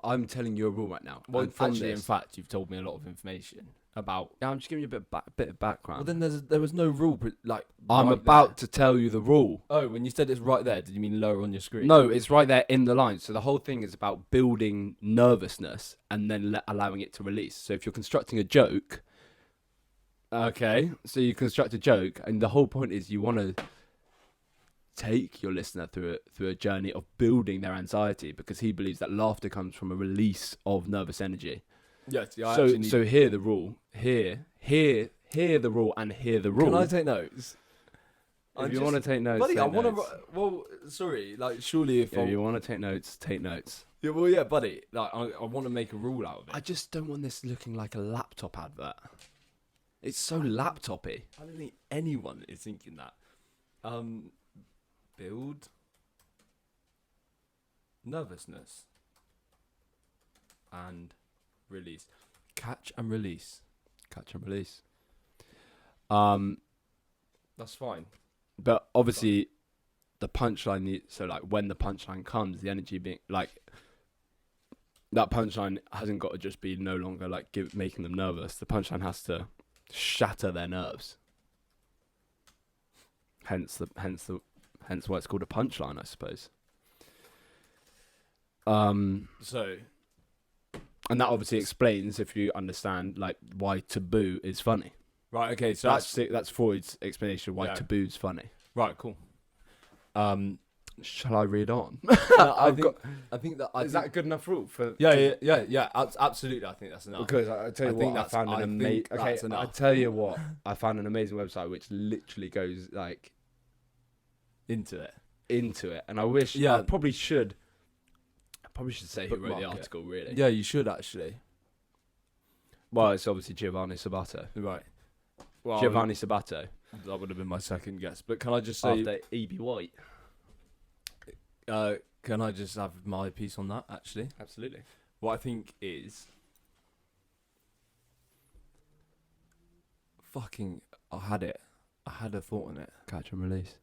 I'm telling you a rule right now. well, And from actually, in this- fact, you've told me a lot of information about. yeah, I'm just giving you a bit of background. Well, then there was no rule. Like I'm right about there. to tell you the rule. Oh, when you said it's right there, did you mean lower on your screen? No, it's right there in the line. So the whole thing is about building nervousness and then allowing it to release. So if you're constructing a joke, okay, so you construct a joke, and the whole point is you want to take your listener through a journey of building their anxiety because he believes that laughter comes from a release of nervous energy. Yes. So hear the rule. Hear the rule and hear the rule. Can I take notes? If you want to take notes, buddy, take I want notes. to. Well, sorry, like surely if If you want to take notes, take notes. yeah, well, yeah, buddy, like I want to make a rule out of it. I just don't want this looking like a laptop advert. It's so laptopy. I don't think anyone is thinking that. Build nervousness and release. Catch and release. Catch and release. That's fine. But obviously, the punchline. So like when the punchline comes, the energy being like that punchline hasn't got to just be no longer like making them nervous. The punchline has to shatter their nerves. Hence why it's called a punchline, I suppose. So, and that obviously explains, if you understand, like why taboo is funny. right, okay, so That's Freud's explanation of why Yeah. taboo's funny. right, cool. Shall I read on? No, I I've got. think that Is that a good enough rule for? yeah, absolutely. I think that's enough. Because I tell you I think what, I that's- found I an amazing. think Okay, that's I enough. tell you what, I found an amazing website which literally goes like Into it. into it, and I wish. Yeah. I probably should. I probably should say who wrote Bookmark the it. article. Really. Yeah, you should actually. Well, it's obviously Giovanni Sobato. Right. Well, Giovanni Sobato. that would have been my second guess. But can I just say, After E.B. White. can I just have my piece on that? Actually, Absolutely. what I think is, fucking, I had it. I had a thought on it. Catch and release.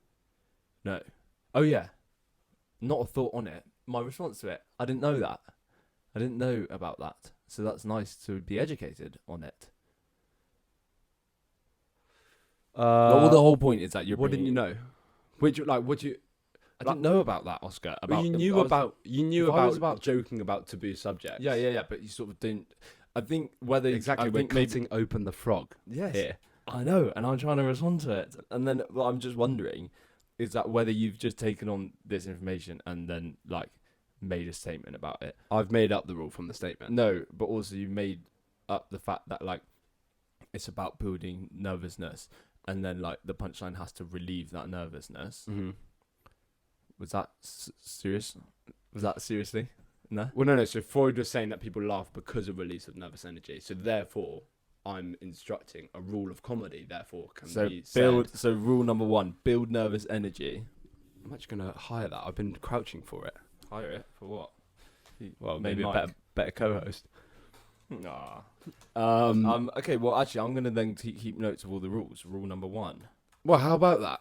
No. Oh yeah. Not a thought on it. My response to it. I didn't know that. I didn't know about that. So that's nice to be educated on it. Well, the whole point is that you're. What didn't you know? Which would you? I didn't know about that, Oscar. About You knew about if I was about- joking about taboo subjects. Yeah. But you sort of didn't. I think whether Exactly. I We're think maybe. cutting open the frog Yes. here. I know, and I'm trying to respond to it. And then what I'm just wondering is that whether you've just taken on this information and then like made a statement about it. I've made up the rule from the statement. No, but also you made up the fact that like it's about building nervousness, and then like the punchline has to relieve that nervousness. Mm-hmm. Was that serious? Was that seriously? No. Well, no. So Freud was saying that people laugh because of release of nervous energy. So therefore, I'm instructing a rule of comedy. Therefore, can So be build. said. So rule number 1: build nervous energy. I'm actually gonna hire that. I've been crouching for it. Hire it for what? Well, Main maybe a mic. better co-host. Nah. Um. Okay. Well, actually, I'm gonna then keep notes of all the rules. Rule number 1. Well, how about that?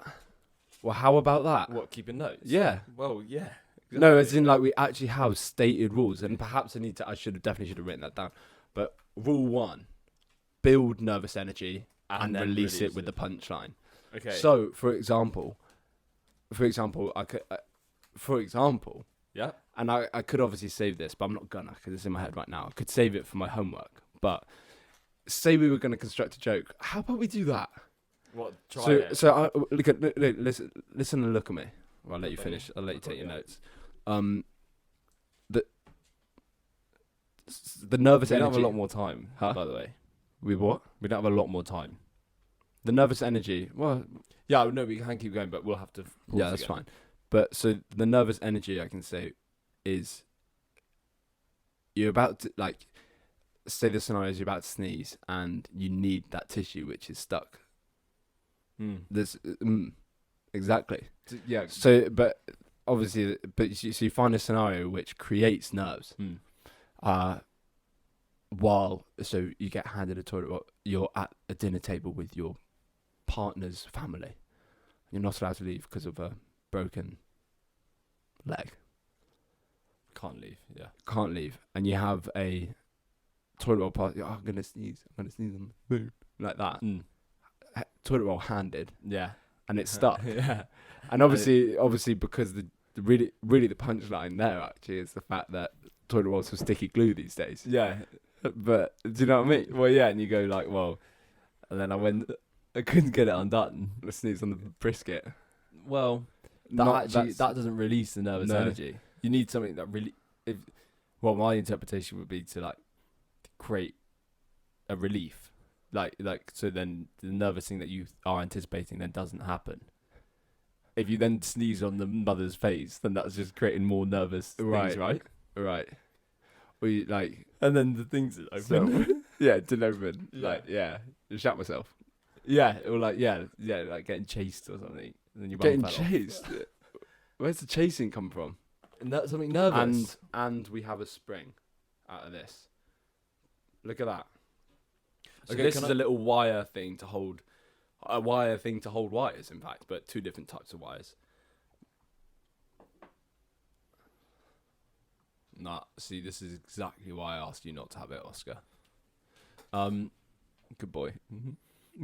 Well, how about that? What? Keeping notes? Yeah. Well, yeah. No, as in like we actually have stated rules, and perhaps I should have written that down. But rule 1: build nervous energy and then release it with the punchline. Okay. So, for example, I could, yeah. and I could obviously save this, but I'm not gonna because it's in my head right now. I could save it for my homework, but say we were gonna construct a joke. How about we do that? What? Try So, it. listen and look at me. Well, I'll let you Okay. finish. I'll let you take your Yeah. notes. The nervous We don't energy. have a lot more time. Huh? By the way, We what? we don't have a lot more time. The nervous energy. Well, Yeah. No, we can keep going, but we'll have to. Pause yeah, that's again. fine. But so the nervous energy, I can say, is you're about to like say the scenario is you're about to sneeze and you need that tissue which is stuck. There's exactly. Yeah. So, but obviously, so you find a scenario which creates nerves. While so you get handed a toilet roll, you're at a dinner table with your partner's family. You're not allowed to leave because of a broken leg. Can't leave. Yeah. Can't leave, and you have a toilet roll party. Oh, I'm gonna sneeze. I'm gonna sneeze on the moon like that. Toilet roll handed, Yeah. and it's stuck. Yeah. And obviously, because the really the punchline there actually is the fact that toilet rolls have sticky glue these days. Yeah. But do you know what I mean? Well, yeah, and you go like, well, and then I couldn't get it undone. I sneeze on the brisket. Well, Not- that that's- doesn't release the nervous No. energy. You need something that really, well, my interpretation would be to like create a relief, like so then the nervous thing that you are anticipating then doesn't happen. if you then sneeze on the mother's face, then that's just creating more nervous things, right? Right. Or you, like, And then the things that open. so, yeah, it didn't open. Yeah. Like, yeah, I shat myself. Yeah, or like like getting chased or something. And then your Getting bum fell off. chased. Where's the chasing come from? And that's something nervous. And we have a spring out of this. Look at that. So Okay, this can is I- a little wire thing to hold. A wire thing to hold wires, in fact, but two different types of wires. Nah, see, this is exactly why I asked you not to have it, Oscar. Good boy.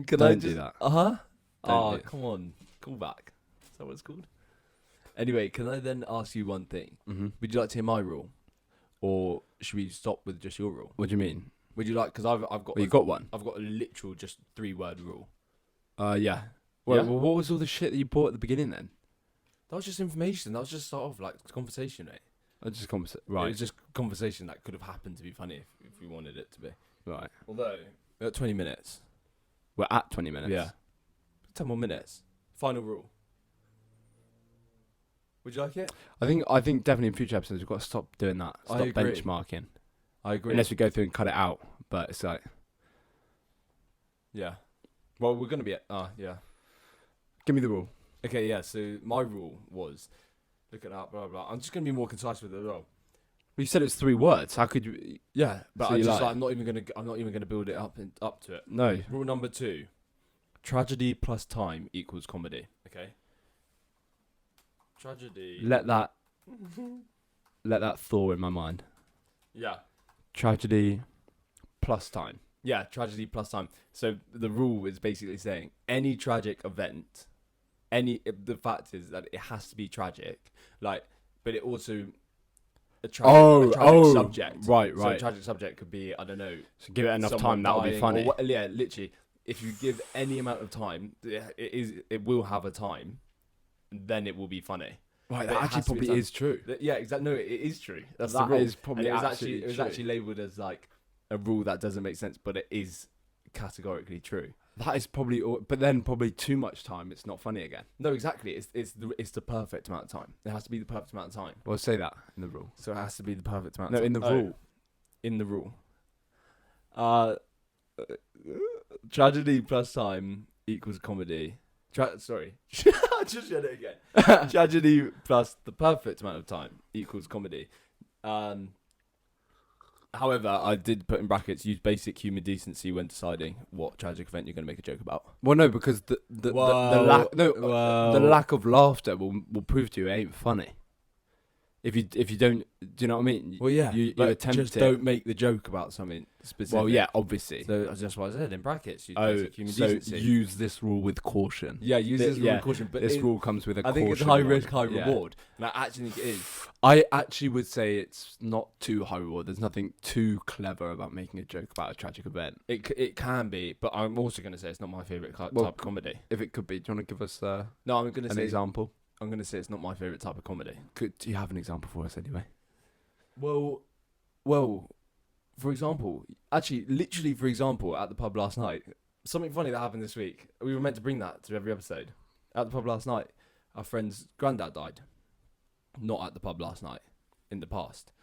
Can Don't do that. Uh-huh. Don't do it. Come on. Call back. Is that what it's called? Anyway, can I then ask you one thing? Mm-hmm. Would you like to hear my rule? Or should we stop with just your rule? What do you mean? Would you like, because I've got Well, you got one. I've got a literal just 3-word rule. Yeah. Well, Yeah? well, what was all the shit that you bought at the beginning then? That was just information. That was just sort of like conversation, mate. I just It right. was just conversation that could have happened to be funny if we wanted it to be. Right. Although, we're at 20 minutes. We're at 20 minutes. Yeah. 10 more minutes. Final rule. Would you like it? I think definitely in future episodes we've got to stop doing that. I Stop agree. benchmarking. I agree. Unless we go through and cut it out. But it's like, Yeah. Well, we're going to be at... yeah. give me the rule. Okay, yeah, so my rule was... Look at that, blah, blah, blah. I'm just going to be more concise with it as well. Well, you said it's 3 words. How could you? Yeah, but So I you just, like- I'm not even going to build it up to it. No. Rule number 2. Tragedy plus time equals comedy. Okay? Tragedy... Let that thaw in my mind. Yeah. Tragedy plus time. Yeah, tragedy plus time. So the rule is basically saying any tragic event, the fact is that it has to be tragic, like, but it also a tragic subject. Right, So a right. tragic subject could be, I don't know, So give it enough someone time, that'll be dying funny. or yeah, literally, if you give any amount of time, it will have a time, then it will be funny. Right, But that it actually has to be probably done. is true. Yeah, exactly. No, it is true. That's the That rule. is probably And absolutely it was true. actually labelled as like a rule that doesn't make sense, but it is categorically true. That is probably, but then probably too much time. It's not funny again. No, exactly. It's the perfect amount of time. It has to be the perfect amount of time. Well, say that in the rule. So it has to be the perfect amount. No, of time. in the rule. In the rule. Tragedy plus time equals comedy. Sorry, I just said it again. Tragedy plus the perfect amount of time equals comedy. However, I did put in brackets, use basic humour decency when deciding what tragic event you're going to make a joke about. Well, no, because the lack of laughter will prove to you it ain't funny. If you don't, do you know what I mean? Well, yeah, you but attempt just it. don't make the joke about something specific. Well, yeah, obviously. So that's just what I said in brackets. Use Oh, basic humour so decency. use this rule with caution. Yeah, use this rule yeah, with caution. But This it- rule comes with a I caution. think it's high on risk, it. high Yeah. reward. And I actually think it is. I actually would say it's not too high reward. There's nothing too clever about making a joke about a tragic event. It can be, but I'm also going to say it's not my favourite type Well, of comedy. If it could be, do you want to give us No, I'm going to an say example? I'm going to say it's not my favourite type of comedy. Do you have an example for us anyway? Well, for example, literally, for example, at the pub last night, something funny that happened this week. We were meant to bring that to every episode. At the pub last night, our friend's granddad died. Not at the pub last night, in the past.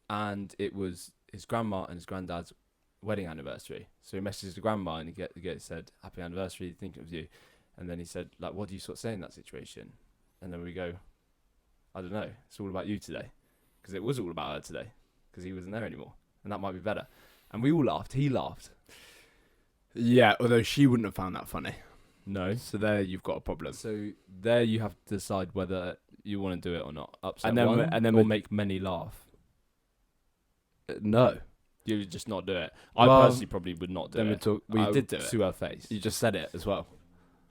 And it was his grandma and his granddad's wedding anniversary. So he messaged the grandma and he said, "Happy anniversary, thinking of you." And then he said, like, "What do you sort of say in that situation?" And then we go, "I don't know. It's all about you today." Because it was all about her today. Because he wasn't there anymore. And that might be better. And we all laughed. He laughed. Yeah, although she wouldn't have found that funny. No. So there you've got a problem. So there you have to decide whether you want to do it or not. Upset And then one, we- and then or we- make many laugh. No. You would just not do it. I Well, personally probably would not do Then it. we I did would do it. sue her face. You just said it as well.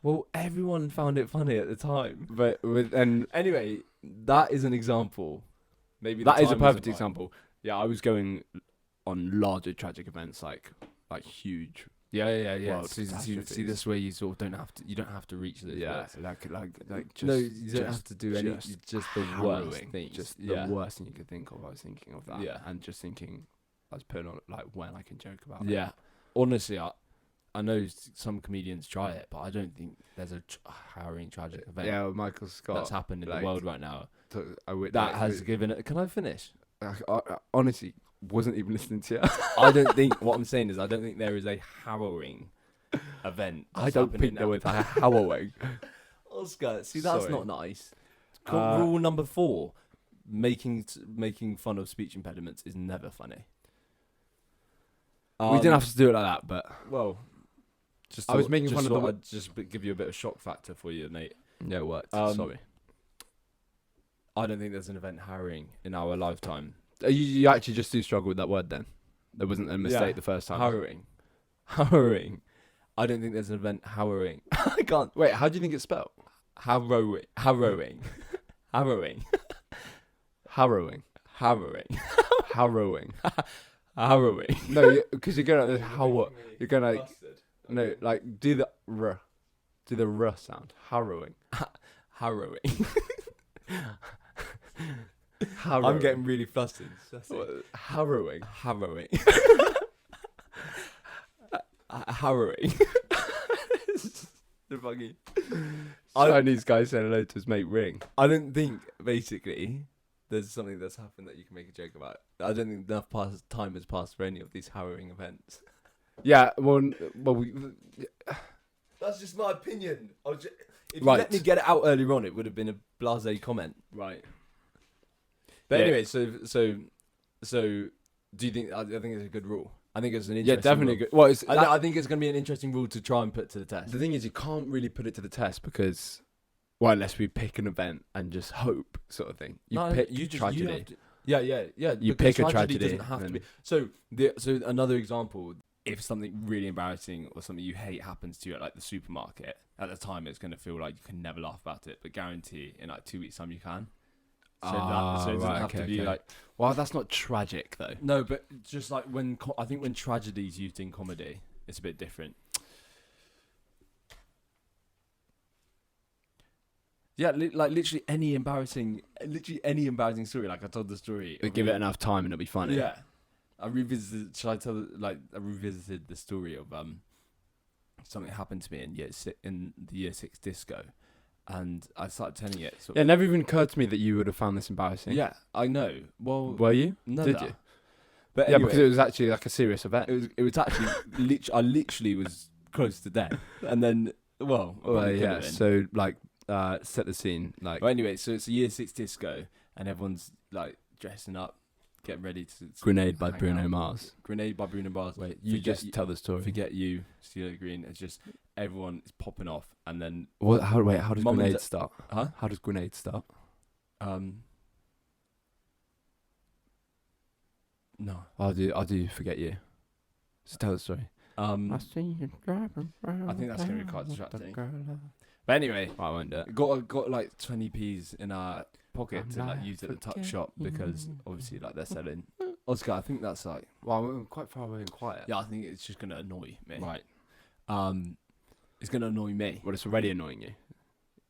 Well, everyone found it funny at the time. But and Anyway, that is an example. Maybe the that is a time wasn't perfect right. example. Yeah, I was going on larger tragic events like huge. Yeah. World See, catastrophes. this way you sort of don't have to reach those Yeah, words. like just No, you don't have to do any. just It's just the worst harrowing. thing. Just yeah. the worst thing you could think of. I was thinking of that. Yeah. And just thinking, I was putting on like when I can joke about it. Yeah, honestly, I know some comedians try it, but I don't think there's a harrowing, tragic event Yeah, well, Michael Scott. that's happened in like, the world right now that has given it. Can I finish? I honestly wasn't even listening to you. I don't think. What I'm saying is, I don't think there is a harrowing event. I don't think there was a harrowing. Oscar, see, that's Sorry. not nice. Rule number 4: making fun of speech impediments is never funny. We didn't have to do it like that, but Well, I was making fun of the. I'd just give you a bit of shock factor for you, mate. Yeah, it worked. Sorry. I don't think there's an event harrowing in our lifetime. You actually just do struggle with that word then. There wasn't a mistake Yeah. the first time. Harrowing. I don't think there's an event harrowing. I can't. Wait, how do you think it's spelled? Harrowing. Harrowing. Harrowing. Harrowing. Harrowing. Harrowing. No, because you're gonna you're gonna no like do the r sound. Harrowing. Harrowing. Harrowing. I'm getting really flustered. Harrowing. Harrowing. Harrowing. The fucking Chinese guy saying hello to his mate Ring. I don't think basically there's something that's happened that you can make a joke about. I don't think enough time has passed for any of these harrowing events. Yeah, well, That's just my opinion. If you Right. let me get it out earlier on, it would have been a blasé comment. right. But Yeah. anyway, so do you think? I think it's a good rule. I think it's an Yeah, interesting definitely rule. good. Well, it's, I think it's going to be an interesting rule to try and put to the test. the thing is, you can't really put it to the test because, well, unless we pick an event and just hope, sort of thing. You pick tragedy. have to, yeah. You because pick a tragedy, Doesn't have to and- be. So another example: if something really embarrassing or something you hate happens to you at like the supermarket, at the time it's going to feel like you can never laugh about it, but guarantee in like 2 weeks' time you can. So it doesn't have to be like. Well, that's not tragic though. No, but just like I think when tragedy is used in comedy, it's a bit different. Yeah, like literally any embarrassing story. Like I told the story. We give it enough time and it'll be funny. Yeah, I revisited. Should I tell? Like I revisited the story of something happened to me in the year 6 disco, and I started telling it. Yeah, it never even occurred to me that you would have found this embarrassing. Yeah, I know. Well, Were you? no, Did you? But Yeah, anyway, because it was actually like a serious event. it was actually I literally was close to death, and then Well, yeah. So like, set the scene. Like, Well, anyway, so it's a year 6 disco, and everyone's like dressing up, getting ready to Grenade by hang Bruno out. Mars. Grenade by Bruno Mars. Wait, you Forget just tell the story. Forget you, Steely Green. It's just everyone is popping off, and then What? How does Mum and Grenade Da- start? Huh? How does Grenade start? No. I'll do forget you. Just tell the story. I see you driving around. I think that's gonna be quite distracting. Well, But anyway, I won't do it. got like 20p's in our pocket I'm to like not use at the tuck forgetting shop because obviously like they're selling. Oscar, I think that's like Well, I'm quite far away and quiet. yeah. I think it's just gonna annoy me. Right. It's gonna annoy me. Well, it's already annoying you.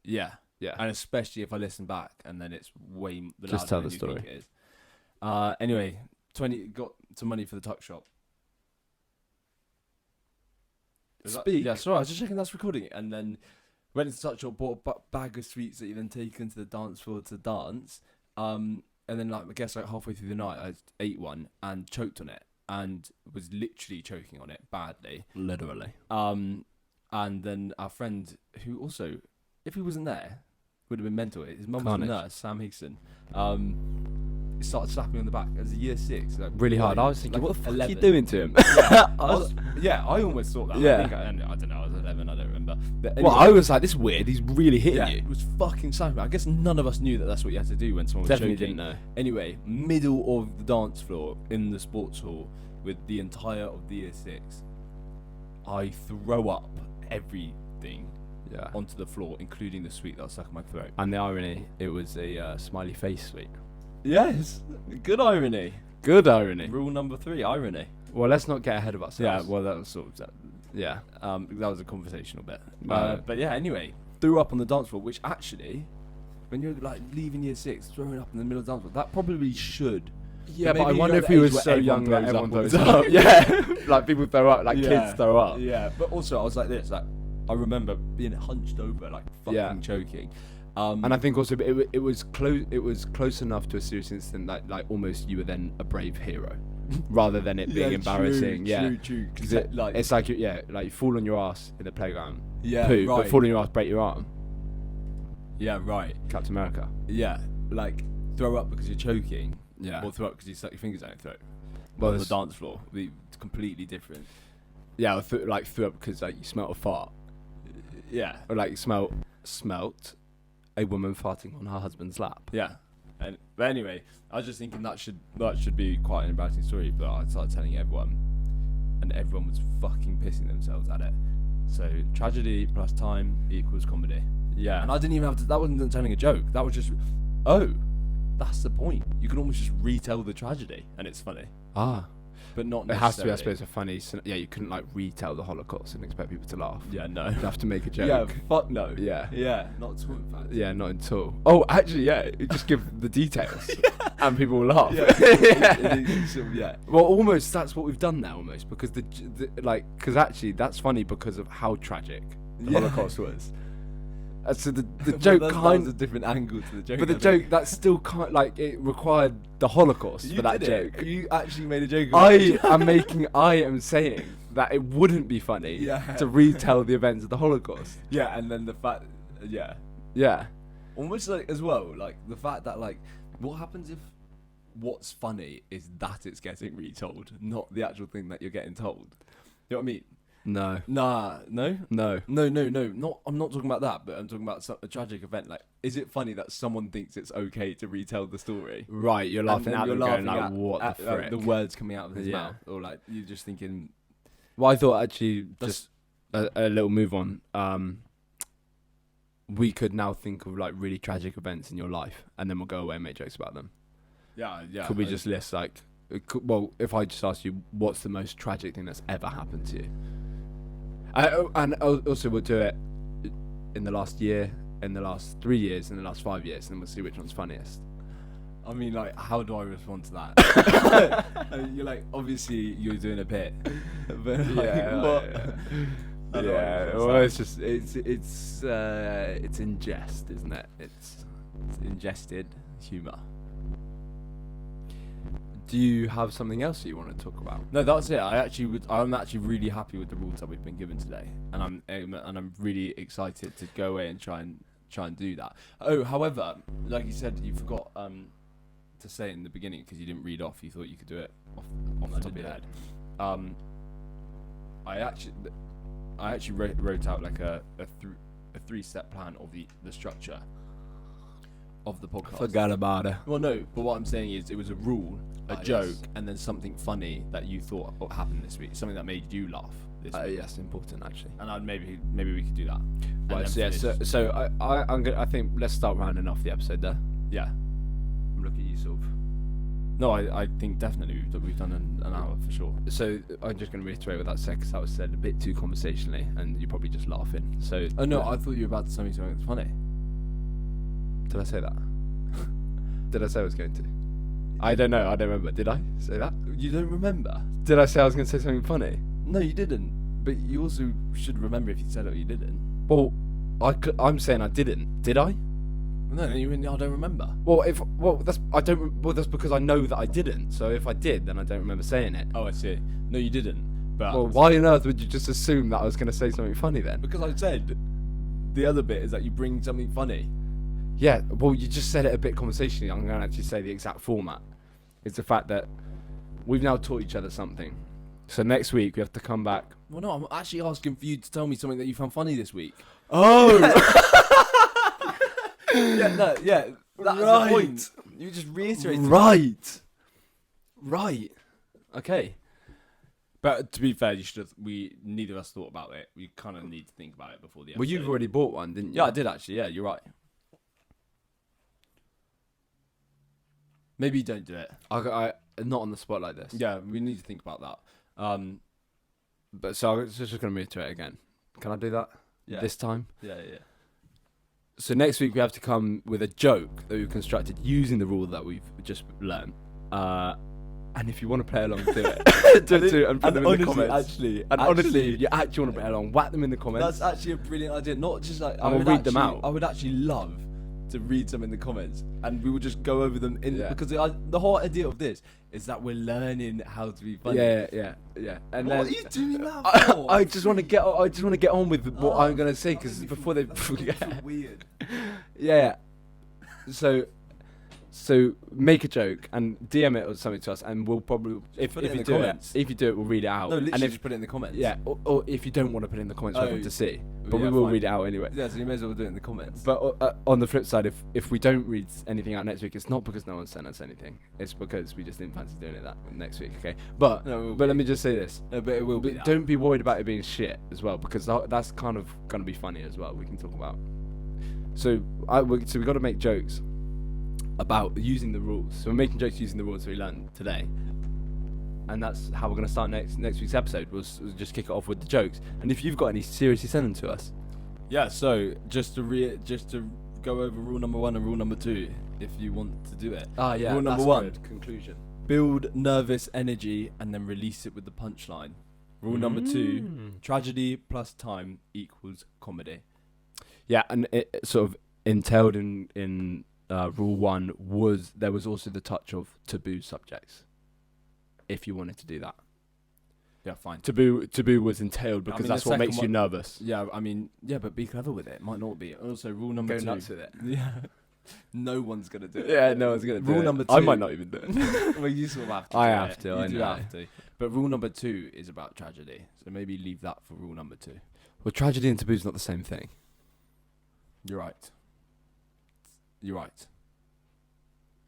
Yeah. Yeah. And especially if I listen back and then it's way louder Just tell than the you think story. it is. Anyway, 20 got some money for the tuck shop. Speak. Yeah, sorry, I was just checking that's recording it. And then went into the tuck shop, bought a bag of sweets that you then take into the dance floor to dance. And then like I guess like halfway through the night I ate one and choked on it and was literally choking on it badly. Literally. And then our friend, who also, if he wasn't there, would have been mental. His mum was a Carnage. nurse, Sam Higson. He started slapping me on the back as a year 6. Like, Really hard. like- I was thinking, like what the fuck are 11. you doing to him? I almost thought that. Yeah. I don't know. I was 11. I don't remember. But Well, anyway, I was like, this is weird. He's really hitting yeah, you. it was fucking slapping me. I guess none of us knew that that's what you had to do when someone was Definitely choking. didn't know. Anyway, middle of the dance floor in the sports hall with the entire of the year 6. I throw up everything Yeah. onto the floor, including the sweet that was stuck in my throat. And the irony, it was a smiley face sweet. Yes, good irony. Good irony. Rule number 3, irony. Well, let's not get ahead of ourselves. Yeah, well, that was sort of that. Yeah. That was a conversational bit. No. But yeah, anyway, threw up on the dance floor, which actually, when you're like leaving year 6, throwing up in the middle of the dance floor, that probably should Yeah, but I maybe wonder you're if at he the was age so where young that everyone everyone throws blows up. up. Yeah, like people throw up, like Yeah. kids throw up. Yeah, but also I was like this, like I remember being hunched over, like fucking choking. And I think also it was close. It was close enough to a serious incident that like almost you were then a brave hero, rather than it being embarrassing. True. Because it's like like you fall on your ass in the playground. Yeah, poo, right. But fall on your ass, break your arm. Yeah, right. Captain America. Yeah, like throw up because you're choking. Yeah. Or throw up because you stuck your fingers down your throat. Well, on the dance floor, it's completely different. Yeah, or threw up because like you smelt a fart. Yeah. Or like smelt a woman farting on her husband's lap. Yeah. But anyway, I was just thinking that should be quite an embarrassing story, but I started telling everyone, and everyone was fucking pissing themselves at it. So tragedy plus time equals comedy. Yeah. And I didn't even have to. That wasn't telling a joke. That was just, that's the point. You can almost just retell the tragedy, and it's funny. But not necessarily. It has to be, I suppose, a funny. Yeah, you couldn't like retell the Holocaust and expect people to laugh. Yeah, no. You have to make a joke. Yeah, fuck no. Yeah, not at all, in fact. yeah, not at all. Oh, actually, yeah, you just give the details, and people will laugh. Yeah. Well, almost that's what we've done now, almost because because actually that's funny because of how tragic the Holocaust was. So the joke kind of a different angle to the joke. but the joke that's still kind like it required the Holocaust for that joke. You actually made a joke. I am saying that it wouldn't be funny to retell the events of the Holocaust. Yeah, and then the fact, Yeah. almost like as well, like the fact that like, what happens if what's funny is that it's getting retold, not the actual thing that you're getting told. You know what I mean? No. No. No. Not. I'm not talking about that, but I'm talking about a tragic event. Like, is it funny that someone thinks it's okay to retell the story? Right, you're laughing at them, going like, what the frick? The words coming out of his mouth, or like you're just thinking. Well, I thought actually just a little move on. We could now think of like really tragic events in your life, and then we'll go away and make jokes about them. Yeah. Could we just list like? Well, if I just ask you, what's the most tragic thing that's ever happened to you? And also we'll do it in the last year, in the last 3 years, in the last 5 years, and then we'll see which one's funniest. I mean, like, how do I respond to that? I mean, you're like, obviously, you're doing a bit, but like, what? Well, it's just it's in jest, isn't it? It's ingested humour. Do you have something else that you want to talk about? No, that's it. I'm actually really happy with the rules that we've been given today, and I'm really excited to go away and try and do that. Oh, however, like you said, you forgot to say it in the beginning because you didn't read off. You thought you could do it off the top of your head. I actually wrote out like a 3-step plan of the structure of the podcast. Forgot about it. Well, no, but what I'm saying is it was a rule, a joke, and then something funny that you thought happened this week, something that made you laugh this week. Yes, important actually. And maybe we could do that. Well, so I think let's start rounding off the episode there. Yeah. Look at you, sort of. No, I think definitely we've done an hour for sure. So I'm just going to reiterate what that said because that was said a bit too conversationally, and you're probably just laughing. So. Oh no, I thought you were about to tell me something that's funny. Did I say that? Did I say I was going to? I don't know. I don't remember. Did I say that? You don't remember? Did I say I was going to say something funny? No, you didn't. But you also should remember if you said it or you didn't. Well, I'm saying I didn't. Did I? No, I don't remember. That's because I know that I didn't. So if I did, then I don't remember saying it. Oh, I see. No, you didn't. But well, why on earth would you just assume that I was going to say something funny then? Because I said the other bit is that you bring something funny. Yeah, well, you just said it a bit conversationally. I'm going to actually say the exact format. It's the fact that we've now taught each other something. So next week we have to come back. Well, no, I'm actually asking for you to tell me something that you found funny this week. Oh! That's the point. You just reiterated. Right. Okay. But to be fair, neither of us thought about it. We kind of need to think about it before the episode. Well, you've already bought one, didn't you? Yeah, I did actually. Yeah, you're right. Maybe you don't do it. I not on the spot like this. Yeah, we need to think about that. But so I'm just going to reiterate again. Can I do that? Yeah. This time? Yeah. So next week we have to come with a joke that we've constructed using the rule that we've just learned. And if you want to play along, do it. do it and put them in the comments. Actually, Honestly, you actually want to play along, whack them in the comments. that's actually a brilliant idea. Not just like And we'll read them out. I would actually love to read some in the comments, and we will just go over them because the whole idea of this is that we're learning how to be funny. Yeah. And What then, are you doing that for? I just want to get on with what I'm gonna say because before they forget. Weird. Yeah. So make a joke and DM it or something to us, and we'll probably if Put it in you the do comments. it, we'll read it out. No, literally and if just put it in the comments. yeah, or if you don't want to put it in the comments, we want to see, but yeah, we will fine. read it out anyway. Yeah, so you may as well do it in the comments. But on the flip side, if we don't read anything out next week, it's not because no one sent us anything. It's because we just didn't fancy doing it that next week. Okay, but let me just say this. No, but it will be. Don't be worried about it being shit as well, because that's kind of gonna be funny as well. We can talk about. So we got to make jokes about using the rules. So we're making jokes using the rules we learned today, and that's how we're going to start next week's episode. We'll just kick it off with the jokes, and if you've got any, seriously send them to us. Yeah. So just to go over rule number 1 and rule number 2, if you want to do it. Yeah. Rule number 1. Conclusion. Build nervous energy and then release it with the punchline. Rule number 2. Tragedy plus time equals comedy. Yeah, and it sort of entailed in rule 1 there was also the touch of taboo subjects, if you wanted to do that. Yeah, fine. Taboo was entailed because that's what makes you nervous. Yeah, I mean, yeah, but be clever with it. It might not be. Also, rule number 2. Go nuts with it. Yeah. No one's going to do it. Yeah, no one's going to do it. Rule number 2. I might not even do it. Well, you sort of have to. I do have it. to, You I do know. have to. But rule number 2 is about tragedy. So maybe leave that for rule number 2. Well, tragedy and taboo is not the same thing. You're right.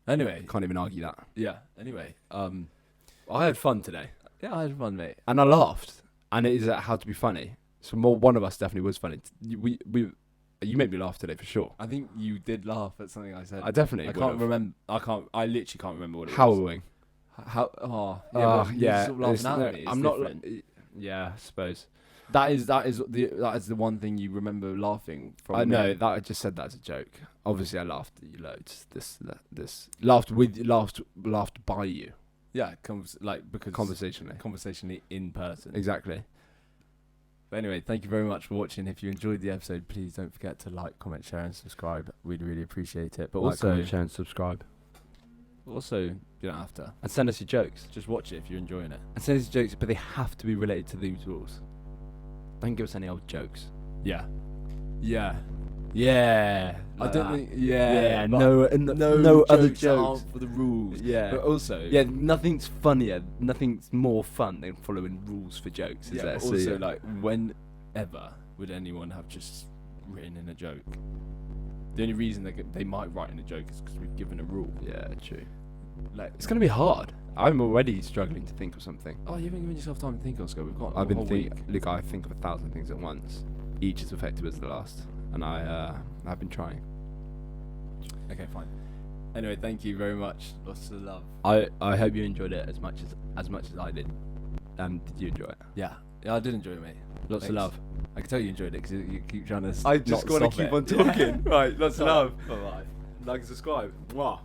Anyway. Can't even argue that. Yeah. Anyway. I had fun today. Yeah, I had fun, mate. And I laughed. And it is how to be funny. So one of us definitely was funny. You made me laugh today for sure. I think you did laugh at something I said. I definitely I can't remember. I literally can't remember what it was. Howling. How? Oh, Yeah, yeah. Sort of laughing out at me. I'm It's not. different. Yeah, I suppose. That is the one thing you remember laughing from. I know that I just said that as a joke. Obviously, I laughed at you loads. This laughed by you. Yeah, because conversationally in person. Exactly. But anyway, thank you very much for watching. If you enjoyed the episode, please don't forget to like, comment, share, and subscribe. We'd really appreciate it. But also, share, and subscribe. Also, you don't have to. And send us your jokes. Just watch it if you're enjoying it. And send us your jokes, but they have to be related to these rules. Don't give us any old jokes. Yeah. I Like don't that. think. Yeah. No other jokes aren't for the rules. Yeah. But also. Yeah, nothing's funnier. Nothing's more fun than following rules for jokes. Is Yeah. there? But So, also, like, whenever would anyone have just written in a joke? The only reason they might write in a joke is because we've given a rule. yeah, true. Like, It's gonna be hard. I'm already struggling to think of something. oh, you haven't given yourself time to think, Oscar. We've got I've a been whole thinking. week. Look, I think of 1,000 things at once. Each as effective as the last, and I've been trying. Okay, fine. Anyway, thank you very much. Lots of love. I hope you enjoyed it as much as I did. Did you enjoy it? Yeah, I did enjoy it, mate. Lots of Thanks. love. I can tell you enjoyed it because you keep trying to. I just want to keep on talking. Right, lots of love. Bye bye. Like and subscribe. Mwah.